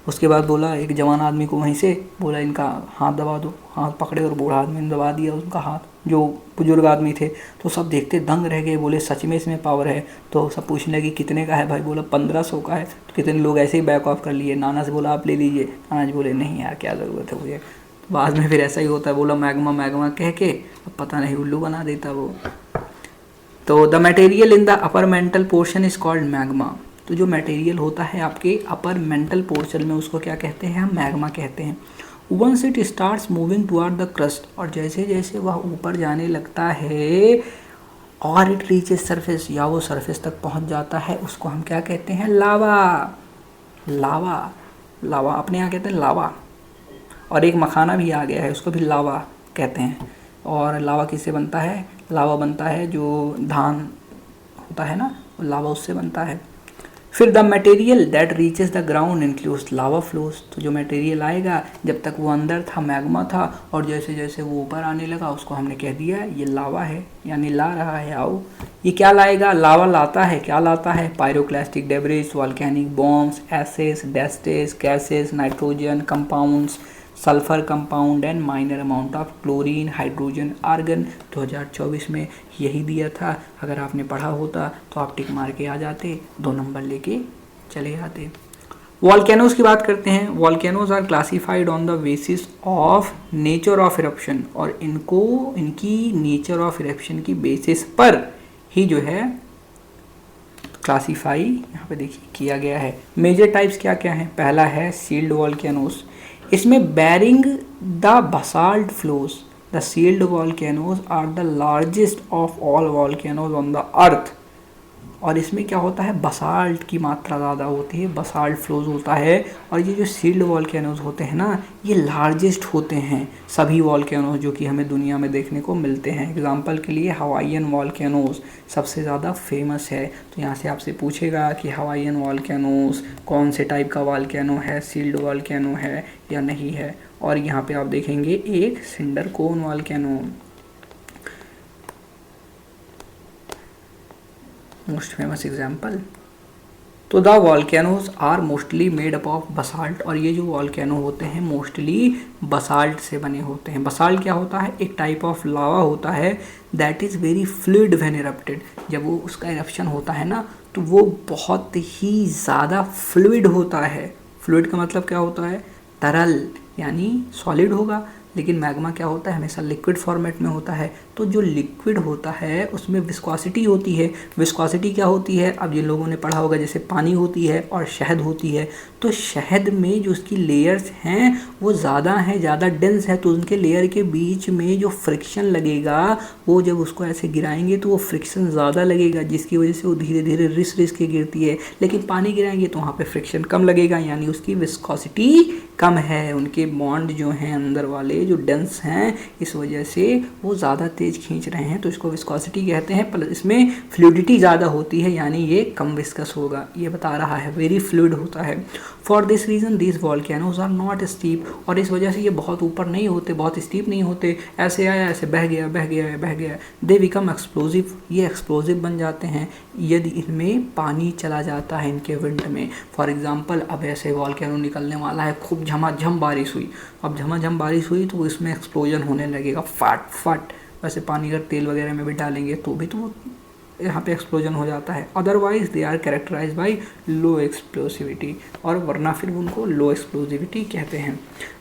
उसके बाद बोला एक जवान आदमी को वहीं से बोला इनका हाथ दबा दो, हाथ पकड़े और बूढ़ा आदमी ने दबा दिया उनका हाथ, जो बुजुर्ग आदमी थे। तो सब देखते दंग रह गए, बोले सच में इसमें पावर है। तो सब पूछने लगे कितने का है भाई, बोला 1500 का है। तो कितने लोग ऐसे ही बैक ऑफ कर लिए। नाना से बोला आप ले लीजिए, नाना जी बोले नहीं यार क्या ज़रूरत है मुझे। बाद में फिर ऐसा ही होता है, बोला मैग्मा मैग्मा कह के अब पता नहीं उल्लू बना देता वो। तो the material in the upper mantle portion is called magma. तो जो मटेरियल होता है आपके अपर मेंटल पोर्शन में उसको क्या कहते हैं, हम मैग्मा कहते हैं। Once it starts moving toward the crust, और जैसे जैसे वह ऊपर जाने लगता है और इट रीचेस सरफेस, या वो सरफेस तक पहुंच जाता है, उसको हम क्या कहते हैं, लावा। लावा लावा अपने यहाँ कहते हैं लावा। और एक मखाना भी आ गया है, उसको भी लावा कहते हैं। और लावा किससे बनता है, लावा बनता है जो धान होता है ना, लावा उससे बनता है। फिर the material that reaches the ground includes lava flows. तो जो मटेरियल आएगा, जब तक वो अंदर था मैग्मा था, और जैसे जैसे वो ऊपर आने लगा उसको हमने कह दिया ये लावा है, यानी ला रहा है। आओ ये क्या लाएगा, लावा लाता है, क्या लाता है, pyroclastic debris, volcanic bombs, acids, dusts, gases, nitrogen compounds, sulphur compound and minor amount of chlorine, hydrogen, argon. 2024 में यही दिया था। अगर आपने पढ़ा होता तो आप टिक मार के आ जाते, 2 नंबर लेके चले आते। वॉल्केनोज की बात करते हैं। Volcanoes are classified on the basis of nature of eruption, और इनको इनकी नेचर ऑफ इरप्शन की बेसिस पर ही जो है क्लासीफाई यहाँ पे देखिए किया गया है। मेजर टाइप्स क्या क्या हैं, पहला है सील्ड वॉल्केनोज। इसमें barring the basalt flows, the shield volcanoes are the largest of all volcanoes on the earth. और इसमें क्या होता है, बसाल्ट की मात्रा ज़्यादा होती है, बसाल्ट फ्लोज होता है। और ये जो सील्ड वॉल्केनोज होते हैं ना, ये लार्जेस्ट होते हैं सभी वॉल्केनोज जो कि हमें दुनिया में देखने को मिलते हैं। एग्जांपल के लिए हवाईयन वॉल्केनोज सबसे ज़्यादा फेमस है। तो यहाँ से आपसे पूछेगा कि हवाईयन वॉल्केनोज कौन से टाइप का वॉल्केनो है, सील्ड वॉल्केनो है या नहीं है। और यहाँ पे आप देखेंगे एक cinder cone volcano, most famous example. तो the volcanoes are mostly made up of basalt, और ये जो वॉल्केनो होते हैं मोस्टली बसाल्ट से बने होते हैं। बसाल्ट क्या होता है, एक टाइप ऑफ लावा होता है that is very fluid when erupted. जब वो उसका इरप्शन होता है ना तो वो बहुत ही ज़्यादा फ्लूइड होता है। फ्लूइड का मतलब क्या होता है, तरल, यानी सॉलिड होगा। लेकिन मैग्मा क्या होता है, हमेशा लिक्विड फॉर्मेट में होता है। तो जो लिक्विड होता है उसमें विस्कोसिटी होती है। विस्कोसिटी क्या होती है, अब जिन लोगों ने पढ़ा होगा, जैसे पानी होती है और शहद होती है, तो शहद में जो उसकी लेयर्स हैं वो ज़्यादा हैं, ज़्यादा डेंस है, तो उनके लेयर के बीच में जो फ्रिक्शन लगेगा, वो जब उसको ऐसे गिराएंगे तो वो फ्रिक्शन ज़्यादा लगेगा, जिसकी वजह से वो धीरे धीरे रिस रिस के गिरती है। लेकिन पानी गिराएंगे तो वहाँ पे फ्रिक्शन कम लगेगा, यानी उसकी विस्कोसिटी कम है। उनके बॉन्ड जो हैं अंदर वाले जो डेंस हैं, इस वजह से वो ज़्यादा तेज़ खींच रहे हैं, तो इसको विस्कोसिटी कहते हैं। प्लस इसमें फ्लूइडिटी ज़्यादा होती है, यानी ये कम विस्कस होगा, ये बता रहा है, वेरी फ्लूइड होता है। For this reason these volcanoes are not steep, और इस वजह से ये बहुत ऊपर नहीं होते, बहुत स्टीप नहीं होते, ऐसे आया ऐसे बह गया बह गया बह गया। दे बिकम एक्सप्लोजिव, ये एक्सप्लोजिव बन जाते हैं यदि इनमें पानी चला जाता है इनके विंड में। फॉर एग्जाम्पल अब ऐसे वॉल्केनो निकलने वाला है, खूब झमाझम बारिश हुई, अब झमाझम बारिश हुई तो इसमें एक्सप्लोजन होने लगेगा, फट फट। वैसे पानी अगर तेल वगैरह में भी डालेंगे तो भी तो वो यहाँ पे एक्सप्लोजन हो जाता है। Otherwise they are characterise by low explosivity, और वरना फिर उनको लो एक्सप्लोसिविटी कहते हैं।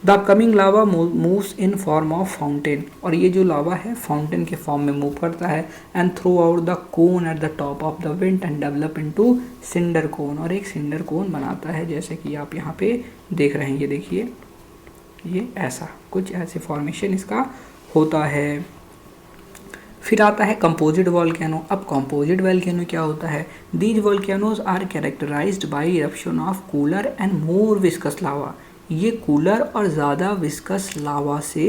The coming lava moves in form of fountain, और ये जो लावा है फाउंटेन के फॉर्म में मूव करता है। And through out the cone at the top of the wind and develop into cinder cone, और एक सिंडर कोन बनाता है, जैसे कि आप यहाँ पे देख रहे हैं। ये देखिए, ये ऐसा कुछ ऐसे फॉर्मेशन इसका होता है। फिर आता है कंपोजिट वॉल्केनो। अब कंपोजिट वॉल्केनो क्या होता है, these volcanoes are characterised by eruption of cooler and more viscous lava. ये कूलर और ज़्यादा विस्कस लावा से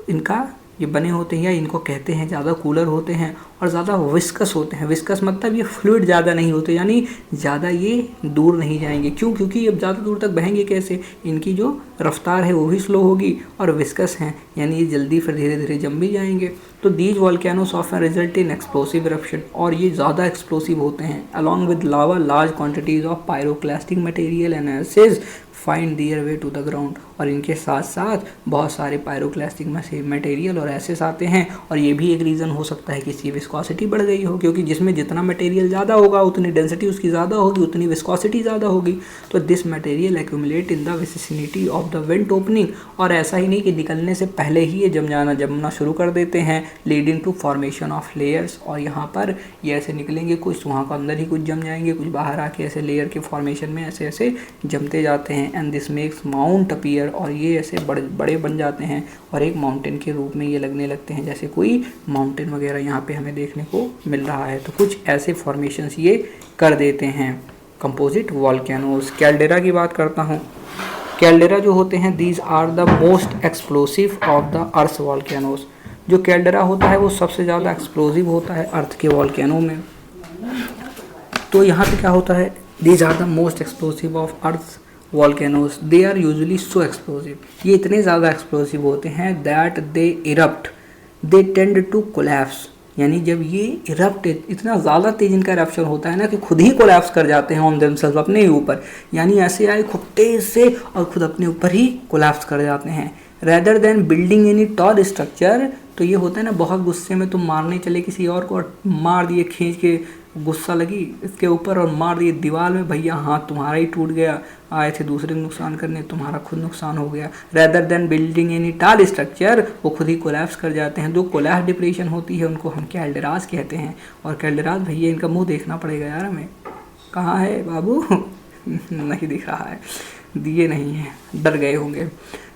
इनका ये बने होते हैं या इनको कहते हैं ज़्यादा कूलर होते हैं और ज़्यादा विस्कस होते हैं। विस्कस मतलब ये फ्लूइड ज़्यादा नहीं होते, यानी ज़्यादा ये दूर नहीं जाएंगे। क्यों? क्योंकि अब ज़्यादा दूर तक बहेंगे कैसे, इनकी जो रफ्तार है वो भी स्लो होगी, और विस्कस हैं यानी ये जल्दी फिर धीरे धीरे जम भी जाएंगे। तो these volcanoes often result in explosive eruption, और ये ज़्यादा एक्सप्लोसिव होते हैं। Along with lava large quantities of pyroclastic material and acids find their way to the ground, और इनके साथ साथ बहुत सारे पायरोक्लास्टिक मटेरियल और एसिड्स आते हैं। और ये भी एक रीज़न हो सकता है कि इसकी विस्कोसिटी बढ़ गई हो, क्योंकि जिसमें जितना मटेरियल ज़्यादा होगा उतनी डेंसिटी उसकी ज़्यादा होगी, उतनी विस्कोसिटी ज़्यादा होगी। तो this material accumulate in the vicinity of the went opening, और ऐसा ही नहीं कि निकलने से पहले ही ये जमना शुरू कर देते हैं, leading to formation of layers. और यहाँ पर ये ऐसे निकलेंगे, कुछ वहाँ का अंदर ही कुछ जम जाएंगे, कुछ बाहर आके ऐसे लेयर के फॉर्मेशन में ऐसे ऐसे जमते जाते हैं। And this makes mount appear, और ये ऐसे बड़े बन जाते हैं और एक माउंटेन के रूप में ये लगने लगते हैं, जैसे कोई माउंटेन वगैरह यहाँ पे हमें देखने को मिल रहा है। तो कुछ ऐसे फॉर्मेशंस ये कर देते हैं कंपोजिट वॉल्केनोस। कैल्डेरा की बात करता हूँ। कैल्डेरा जो होते हैं, these are the most explosive of the earth volcanoes. जो कैल्डेरा होता है वो सबसे ज़्यादा एक्सप्लोसिव होता है अर्थ के वॉल्केनो में। तो यहाँ पे क्या होता है, these are the most explosive of earth volcanoes, they are usually so explosive, ये इतने ज़्यादा एक्सप्लोसिव होते हैं that they erupt, they tend to collapse, यानी जब ये इरप्ट, इतना ज़्यादा तेज इनका इरप्शन होता है ना कि खुद ही कोलैप्स कर जाते हैं ऑन देमसेल्फ, अपने ही ऊपर, यानी ऐसे आए खूब तेज से और खुद अपने ऊपर ही कोलैप्स कर जाते हैं। Rather than building any tall structure, तो ये होता है ना बहुत गुस्से में तुम मारने चले किसी और को और मार दिए, खींच के गुस्सा लगी इसके ऊपर और मार दिए दीवार में, भैया हाथ तुम्हारा ही टूट गया, आए थे दूसरे को नुकसान करने, तुम्हारा खुद नुकसान हो गया। Rather than building any tall structure, वो खुद ही कोलैप्स कर जाते हैं। जो कोलैप्स डिप्रेशन होती है उनको हम कैल्डेरास कहते हैं। और कैल्डेरास, भैया इनका मुंह देखना पड़ेगा यार हमें, कहाँ है बाबू नहीं दिख रहा है, दिए नहीं है, डर गए होंगे।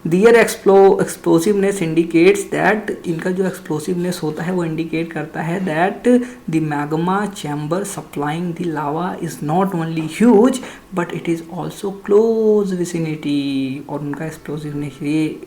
दियर एक्सप्लोसिवनेस इंडिकेट्स दैट, इनका जो एक्सप्लोसिवनेस होता है वो इंडिकेट करता है that the magma chamber supplying the lava is not only huge but it is also close vicinity. और उनका एक्सप्लोसिवनेस ये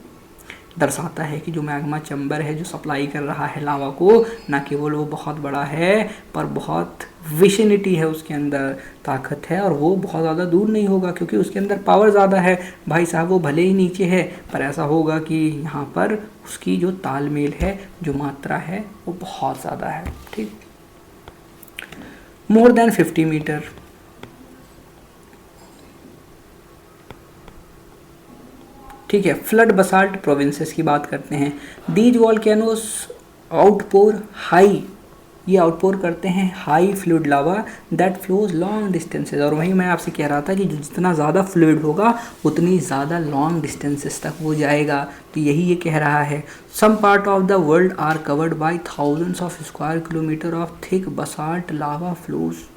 दर्शाता है कि जो मैग्मा चैम्बर है जो सप्लाई कर रहा है लावा को, ना केवल वो बहुत बड़ा है पर बहुत विसिनिटी है, उसके अंदर ताकत है और वो बहुत ज़्यादा दूर नहीं होगा क्योंकि उसके अंदर पावर ज़्यादा है। भाई साहब वो भले ही नीचे है पर ऐसा होगा कि यहाँ पर उसकी जो तालमेल है, जो मात्रा है वो बहुत ज़्यादा है। ठीक, मोर देन 50 मीटर। ठीक है, फ्लड बसाल्ट प्रोविंसेस की बात करते हैं। दीज वॉल्केनोस आउटपोर हाई, ये आउटपोर करते हैं high fluid lava that flows long distances. और वहीं मैं आपसे कह रहा था कि जितना ज़्यादा फ्लूइड होगा उतनी ज़्यादा लॉन्ग डिस्टेंसेस तक वो जाएगा, तो यही ये कह रहा है। Some part of the world are covered by thousands of square kilometre of thick basalt lava flows.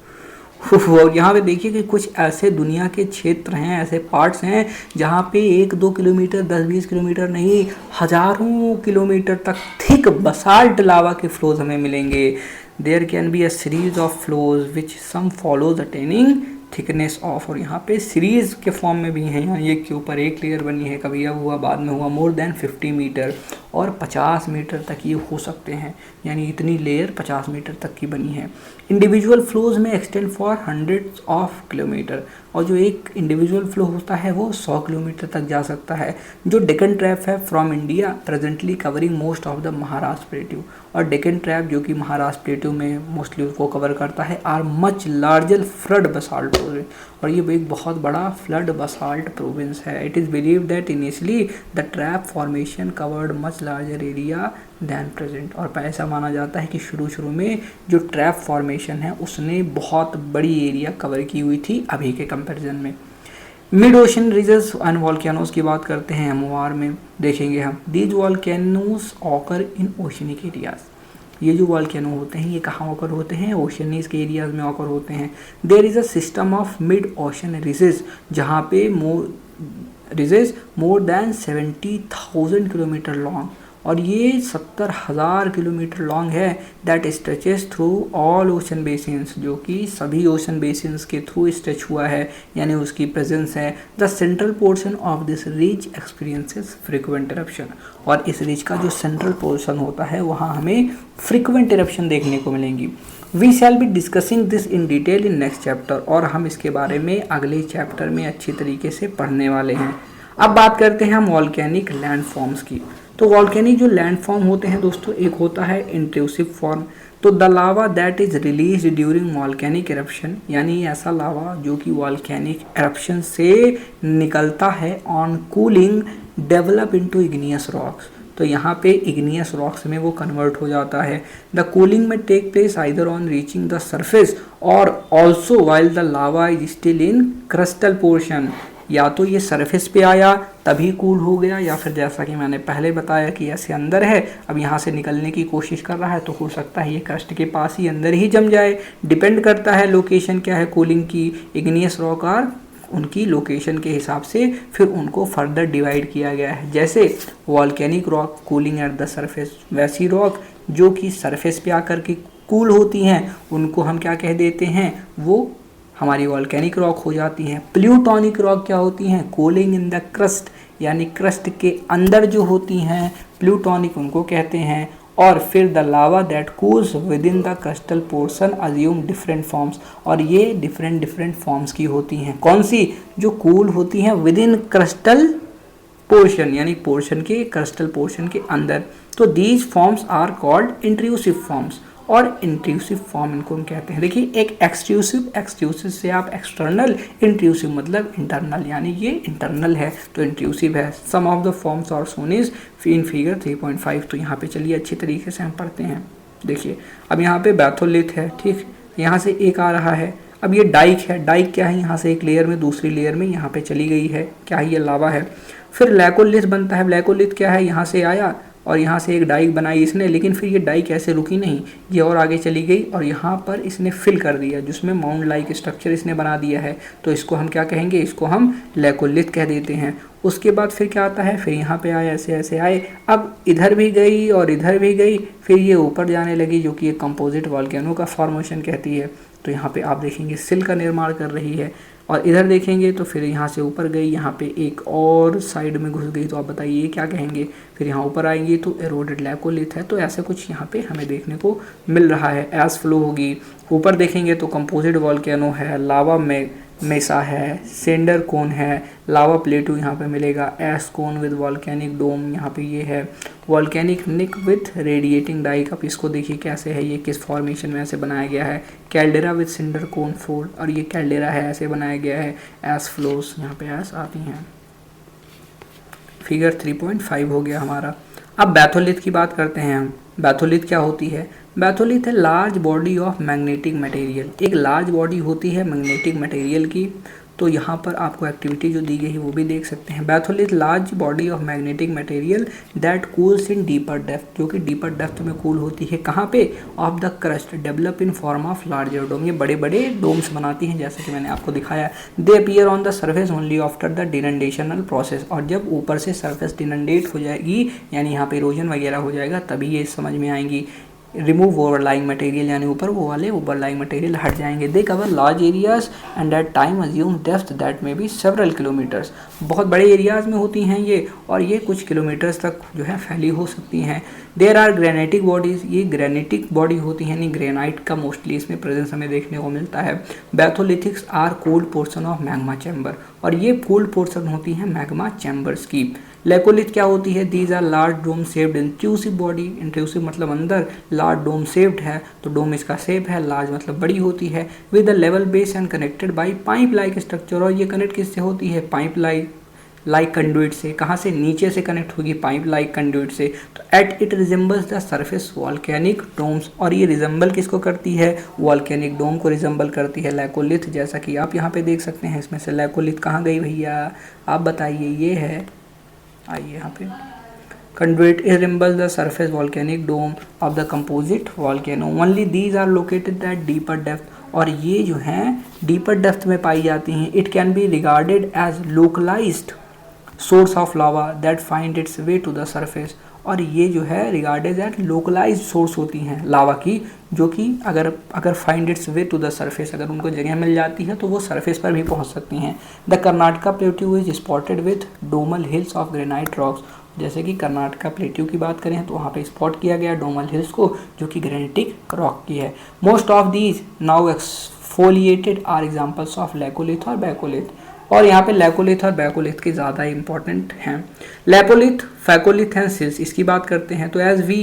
और यहाँ पे देखिए कि कुछ ऐसे दुनिया के क्षेत्र हैं, ऐसे पार्ट्स हैं जहाँ पे 1-2 किलोमीटर, 10-20 किलोमीटर नहीं, हज़ारों किलोमीटर तक थिक बसाल्ट लावा के फ्लोज हमें मिलेंगे। There can be a series of flows which some follows attaining thickness of, और यहाँ पे सीरीज के फॉर्म में भी हैं, यहाँ एक के ऊपर एक लेयर बनी है, कभी अब हुआ बाद में हुआ, मोर देन 50 मीटर और 50 मीटर तक ये हो सकते हैं, यानी इतनी लेयर 50 मीटर तक की बनी है। इंडिविजुअल फ्लोज में extend for hundreds of kilometre, और जो एक इंडिविजुअल फ्लो होता है वो 100 किलोमीटर तक जा सकता है। जो डेक्कन ट्रैप है from India presently covering most of the Maharashtra plateau, और डेक्कन ट्रैप जो कि महाराष्ट्र प्लेट्यू में मोस्टली उसको कवर करता है, are much larger flood basalt province, और ये एक बहुत बड़ा फ्लड बसाल्ट प्रोविंस है। It is believe that initially the trap formation covered much larger area than present, और ऐसा माना जाता है कि शुरू में जो ट्रैप फॉर्मेशन है उसने बहुत बड़ी एरिया कवर की हुई थी अभी के कंपैरिजन में। Mid ocean ridges and volcanoes की बात करते हैं, एमओआर में देखेंगे हम। These volcanoes occur in oceanic areas, ये जो वॉल्केनो होते हैं ये कहाँ ऑकर होते हैं, ओशनिक के एरियाज में ऑकर होते हैं। There is a system of mid ocean ridges जहाँ पे ridges more than 70,000 kilometre long, और ये 70,000 किलोमीटर लॉन्ग है। That stretches through all ocean basins, जो कि सभी ओशन बेसिन्स के थ्रू स्ट्रेच हुआ है, यानी उसकी प्रेजेंस है। The central portion of this reach experiences frequent eruption, और इस रीच का जो सेंट्रल पोर्शन होता है वहाँ हमें फ्रीक्वेंट इरप्शन देखने को मिलेंगी। We shall be discussing this in detail in next chapter, और हम इसके बारे में अगले चैप्टर में अच्छी तरीके से पढ़ने वाले हैं। अब बात करते हैं हम वॉल्केनिक लैंड फॉर्म्स की। तो वॉल्केनिक जो लैंड फॉर्म होते हैं दोस्तों, एक होता है इंट्रूसिव फॉर्म। तो the lava that is release during volcanic eruption, यानी ऐसा लावा जो कि वॉल्केनिक एरप्शन से निकलता है on cooling develop into igneous rocks. तो यहाँ पे इग्नियस रॉक्स में वो कन्वर्ट हो जाता है। The cooling may take place either on reaching the surface और also while the lava is still in crystal portion. या तो ये सरफेस पे आया तभी कूल हो गया, या फिर जैसा कि मैंने पहले बताया कि ऐसे अंदर है, अब यहाँ से निकलने की कोशिश कर रहा है, तो हो सकता है ये क्रस्ट के पास ही अंदर ही जम जाए। डिपेंड करता है लोकेशन क्या है कूलिंग की, इग्नियस रॉक और उनकी लोकेशन के हिसाब से फिर उनको फर्दर डिवाइड किया गया है। जैसे volcanic rock cooling at the surface, वैसी रॉक जो कि सरफेस पे आकर के कूल होती हैं उनको हम क्या कह देते हैं, वो हमारी वॉल्केनिक रॉक हो जाती हैं। प्लूटोनिक रॉक क्या होती हैं, कूलिंग इन द क्रस्ट, यानी क्रस्ट के अंदर जो होती हैं प्लूटोनिक उनको कहते हैं। और फिर the lava that cools with in the crystal portion assume different forms, और ये डिफरेंट फॉर्म्स की होती हैं। कौन सी, जो कूल होती हैं विद इन क्रिस्टल पोर्शन, यानी पोर्शन के क्रिस्टल पोर्शन के अंदर। तो these forms are called intrusive forms, और इंट्रूसिव फॉर्म इनको हम कहते हैं। देखिए एक एक्सट्रूसिव से आप एक्सटर्नल, इंट्रूसिव मतलब इंटरनल, यानी ये इंटरनल है तो इंट्रूसिव है। Some of the forms are shown is in figure 3.5। तो यहाँ पे चलिए अच्छी तरीके से हम पढ़ते हैं। देखिए अब यहाँ पे बैथोलिथ है, ठीक, यहाँ से एक आ रहा है। अब ये डाइक है, डाइक क्या है, यहाँ से एक लेयर में दूसरी लेयर में यहाँ पे चली गई है, क्या है, ये लावा है। फिर लैकोलिथ बनता है। लैकोलिथ क्या है, यहाँ से आया और यहाँ से एक डाइक बनाई इसने, लेकिन फिर ये डाइक ऐसे रुकी नहीं, ये और आगे चली गई और यहाँ पर इसने फिल कर दिया, जिसमें माउंट लाइक स्ट्रक्चर इसने बना दिया है। तो इसको हम क्या कहेंगे, इसको हम लैकोलिथ कह देते हैं। उसके बाद फिर क्या आता है, फिर यहाँ पे आए, ऐसे ऐसे आए, अब इधर भी गई और इधर भी गई, फिर ये ऊपर जाने लगी, जो कि एक कंपोजिट वॉल्केनो का फॉर्मेशन कहती है। तो यहाँ पे आप देखेंगे सिल का निर्माण कर रही है। और इधर देखेंगे तो फिर यहाँ से ऊपर गई, यहाँ पे एक और साइड में घुस गई, तो आप बताइए ये क्या कहेंगे। फिर यहाँ ऊपर आएंगे तो एरोडेड लैकोलिथ है। तो ऐसे कुछ यहाँ पे हमें देखने को मिल रहा है। एस फ्लो होगी। ऊपर देखेंगे तो कंपोजिट वॉल्केनो है, लावा में मेसा है, सेंडर कोन है, लावा प्लेटू यहाँ पे मिलेगा, ash cone with volcanic dome यहाँ पे ये है, volcanic neck with radiating dike. अब इसको देखिए कैसे है, ये किस फॉर्मेशन में ऐसे बनाया गया है। Caldera with cinder cone fold, और ये कैल्डेरा है, ऐसे बनाया गया है। एस फ्लोस, यहाँ पे एस आती हैं। फिगर 3.5 हो गया हमारा। अब बैथोलिथ की बात करते हैं हम। बैथोलिथ क्या होती है, बैथोलिथ है large body of magnetic material. एक लार्ज बॉडी होती है मैग्नेटिक मटेरियल की। तो यहाँ पर आपको एक्टिविटी जो दी गई है वो भी देख सकते हैं। Batholith large body of magnetic material that cools in deeper depth, जो कि डीपर डेप्थ में कूल होती है। कहाँ पे, of the crust, develop in form of larger dome. ये बड़े बड़े डोम्स बनाती हैं, जैसे कि मैंने आपको दिखाया। They appear on the surface only after the denudational process, और जब ऊपर से सर्फेस डिनंडेट हो जाएगी, यानी यहाँ पे इरोजन वगैरह हो जाएगा, तभी ये समझ में आएंगी। रिमूव ओवरलाइंग मटेरियल, यानी ऊपर वो वाले ओवरलाइंग मटेरियल हट जाएंगे। They cover large areas and at time assume depth that may be several kilometres. बहुत बड़े एरियाज में होती हैं ये, और ये कुछ किलोमीटर्स तक जो है फैली हो सकती हैं। देयर आर ग्रेनाइटिक बॉडीज, ये ग्रेनाइटिक बॉडी होती है, यानी ग्रेनाइट का मोस्टली इसमें प्रेजेंस हमें देखने को मिलता है। Batholiths are cold portion of magma chamber, और ये कोल्ड पोर्शन होती है मैग्मा चैम्बर्स की। लैकोलिथ क्या होती है, these are large dome shaped intrusive body. Intrusive मतलब अंदर, लार्ज डोम शेप्ड है तो डोम इसका शेप है, लार्ज मतलब बड़ी होती है। With the level base and connected by pipe like structure, और ये कनेक्ट किससे होती है, पाइप लाइक कंडुइट से। कहाँ से, नीचे से कनेक्ट होगी पाइप लाइक कंडुइट से। तो at it resembles the surface volcanic domes, और ये रिजेंबल किसको करती है, वॉल्केनिक डोम को रिजेंबल करती है लैकोलिथ। जैसा कि आप यहाँ पे देख सकते हैं, इसमें से लैकोलिथ कहाँ गई भैया, आप बताइए। ये है, आइए यहाँ पे, conduit resembles the surface volcanic dome of the composite volcano. Only these are located at deeper depth, और ये जो हैं डीपर डेप्थ में पाई जाती हैं। It can be regarded as localized source of lava that find its way to the surface, और ये जो है रिगार्डेड एट लोकलाइज सोर्स होती हैं लावा की, जो कि अगर find its way to the surface, अगर उनको जगह मिल जाती है तो वो सरफेस पर भी पहुंच सकती हैं। The Karnataka plateau is spotted with domal hills of granite rocks. जैसे कि कर्नाटका प्लेट्यू की बात करें तो वहाँ पे स्पॉट किया गया डोमल हिल्स को, जो कि ग्रेनाइटिक रॉक की है। Most of these now exfoliated are examples of laccolith और बैकोलिथ। और यहाँ पे लैकोलिथ और बैकोलिथ के ज़्यादा इंपॉर्टेंट हैं। लैपोलिथ, फैकोलिथ एंड सिल्स, इसकी बात करते हैं तो as we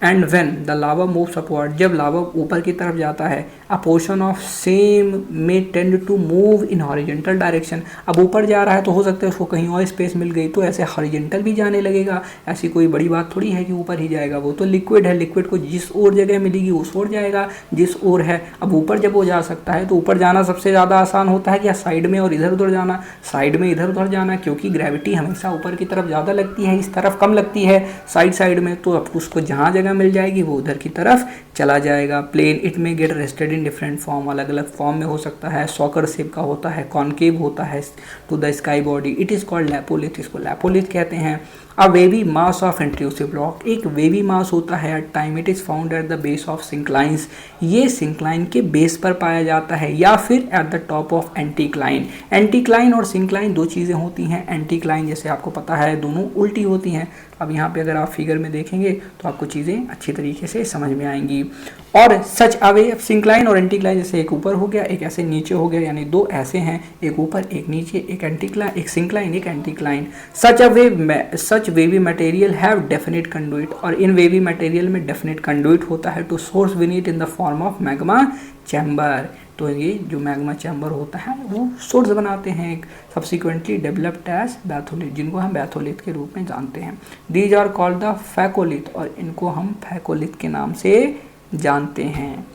and when the lava moves upward, जब लावा ऊपर की तरफ जाता है, a portion of same may tend to move in horizontal direction. अब ऊपर जा रहा है तो हो सकता है उसको कहीं और स्पेस मिल गई तो ऐसे हॉरिजेंटल भी जाने लगेगा। ऐसी कोई बड़ी बात थोड़ी है कि ऊपर ही जाएगा, वो तो लिक्विड है, लिक्विड को जिस और जगह मिलेगी उस ओर जाएगा जिस ओर है। अब ऊपर जब वो जा सकता है तो ऊपर जाना सबसे ज़्यादा आसान होता है, या साइड में और इधर उधर जाना, साइड में इधर उधर जाना, क्योंकि ग्रेविटी हमेशा ऊपर की तरफ ज़्यादा लगती है, इस तरफ कम लगती है साइड में। तो अब उसको जहाँ जगह मिल जाएगी वो उधर की तरफ चला जाएगा। Plain it may get rested in different form, अलग अलग फॉर्म में हो सकता है, सॉकर शेप का होता है, कॉनकेव होता है to the sky body. It is called lapolith, इसको लैपोलिथ कहते हैं। A wavy mass of intrusive rock, एक वेवी मास होता है at time, it is found at the base of synclines, ये सिंक्लाइन के बेस पर पाया जाता है, या फिर at the top of anticline. Anticline और सिंक्लाइन दो चीज़ें होती हैं। एंटीक्लाइन जैसे आपको पता है दोनों उल्टी होती हैं। अब यहाँ पे अगर आप फिगर में देखेंगे तो आपको चीज़ें अच्छी तरीके से समझ में आएंगी। और सच अवे सिंक्लाइन और एंटीक्लाइन, जैसे एक ऊपर हो गया एक ऐसे नीचे हो गया, यानी दो ऐसे हैं, एक ऊपर एक नीचे, एक एंटीक्लाइन, एक सिंक्लाइन एक anticline. Such wavy material have definite conduit, और इन वेवी मटेरियल में डेफिनेट कंडुइट होता है to source beneath in the form of magma chamber. तो ये जो मैग्मा चैम्बर होता है वो सोर्स बनाते हैं एक, सब्सिक्वेंटली डेवलप्ड एज बैथोलिथ, जिनको हम बैथोलिथ के रूप में जानते हैं। These are called the phacolith, और इनको हम फैकोलिथ के नाम से जानते हैं।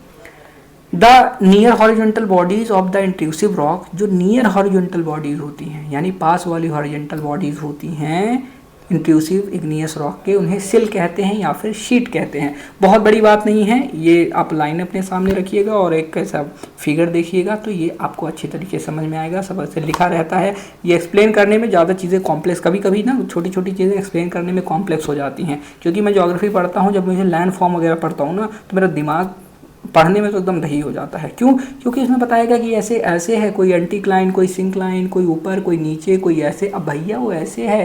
The near horizontal bodies of the intrusive rock, जो नियर हॉरिजॉन्टल बॉडीज होती हैं यानी पास वाली हॉरिजॉन्टल बॉडीज होती हैं इंट्रूसिव इग्नियस रॉक के, उन्हें सिल कहते हैं या फिर शीट कहते हैं। बहुत बड़ी बात नहीं है, ये आप लाइन अपने सामने रखिएगा और एक ऐसा फिगर देखिएगा तो ये आपको अच्छी तरीके से समझ में आएगा। सब ऐसे लिखा रहता है, ये एक्सप्लेन करने में ज़्यादा चीज़ें कॉम्प्लेक्स, कभी कभी ना छोटी छोटी चीज़ें एक्सप्लेन करने में कॉम्प्लेक्स हो जाती हैं। क्योंकि मैं ज्योग्राफी पढ़ता हूँ, जब मुझे लैंड फॉर्म वगैरह पढ़ता हूँ ना तो मेरा दिमाग पढ़ने में तो एकदम दही हो जाता है। क्यों? क्योंकि इसमें बताएगा कि ऐसे ऐसे है, कोई एंटीक्लाइन, कोई सिंक्लाइन, कोई ऊपर कोई नीचे, कोई ऐसे। अब भैया वो ऐसे है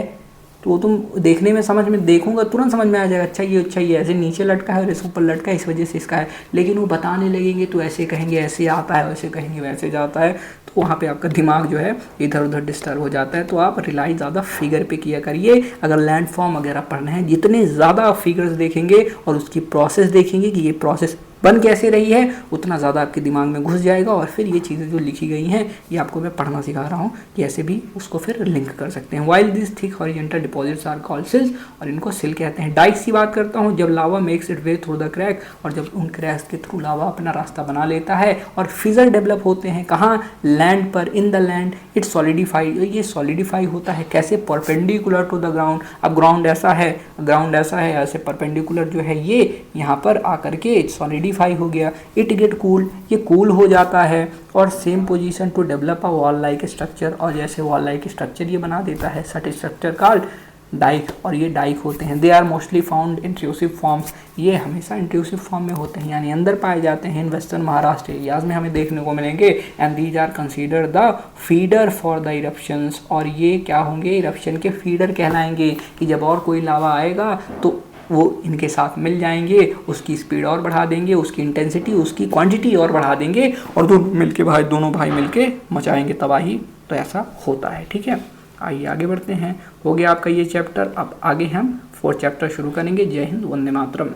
तो वो तुम देखने में समझ में देखूंगा तुरंत समझ में आ जाएगा, अच्छा ये ऐसे नीचे लटका है और इस ऊपर लटका है इस वजह से इसका है। लेकिन वो बताने लगेंगे तो ऐसे कहेंगे ऐसे आता है, वैसे कहेंगे वैसे जाता है, तो वहाँ पे आपका दिमाग जो है इधर उधर डिस्टर्ब हो जाता है। तो आप रिलाई ज़्यादा फिगर पे किया करिए। अगर लैंड फॉर्म वगैरह पढ़ना है, जितने ज़्यादा आप फिगर्स देखेंगे और उसकी प्रोसेस देखेंगे कि ये प्रोसेस बन कैसे रही है, उतना ज़्यादा आपके दिमाग में घुस जाएगा। और फिर ये चीज़ें जो लिखी गई हैं ये आपको मैं पढ़ना सिखा रहा हूँ कि ऐसे भी उसको फिर लिंक कर सकते हैं। While this thick horizontal deposits are called sills, और इनको सिल कहते हैं। डाइक्स की बात करता हूँ, जब lava makes it way through the crack, और जब उन क्रैक्स के थ्रू लावा अपना रास्ता बना लेता है और फिजर डेवलप होते हैं कहाँ, लैंड पर, in the land, it solidify, ये सॉलिडिफाई होता है कैसे, परपेंडिकुलर टू द ग्राउंड। अब ग्राउंड ऐसा है ऐसे परपेंडिकुलर जो है ये यहाँ पर आकर के सॉलिडिफाई हो गया। इट गेट कूल, ये कूल हो जाता है, और same position to develop a wall like structure, और जैसे वॉल लाइक स्ट्रक्चर ये बना देता है, सच स्ट्रक्चर कॉल्ड डाइक, और ये डाइक होते हैं। They are mostly found intrusive forms, ये हमेशा इंट्रूसिव फॉर्म में होते हैं यानी अंदर पाए जाते हैं। इन वेस्टर्न महाराष्ट्र एरियाज में हमें देखने को मिलेंगे। And these are consider the feeder for the eruptions, और ये क्या होंगे, इरप्शन के फीडर कहलाएंगे कि जब और कोई लावा आएगा तो वो इनके साथ मिल जाएंगे, उसकी स्पीड और बढ़ा देंगे, उसकी इंटेंसिटी, उसकी क्वांटिटी और बढ़ा देंगे, और दोनों भाई मिलके मचाएंगे तबाही। तो ऐसा होता है, ठीक है। आइए आगे बढ़ते हैं। हो गया आपका ये चैप्टर, अब आगे हम 4th चैप्टर शुरू करेंगे। जय हिंद, वंदे मातरम।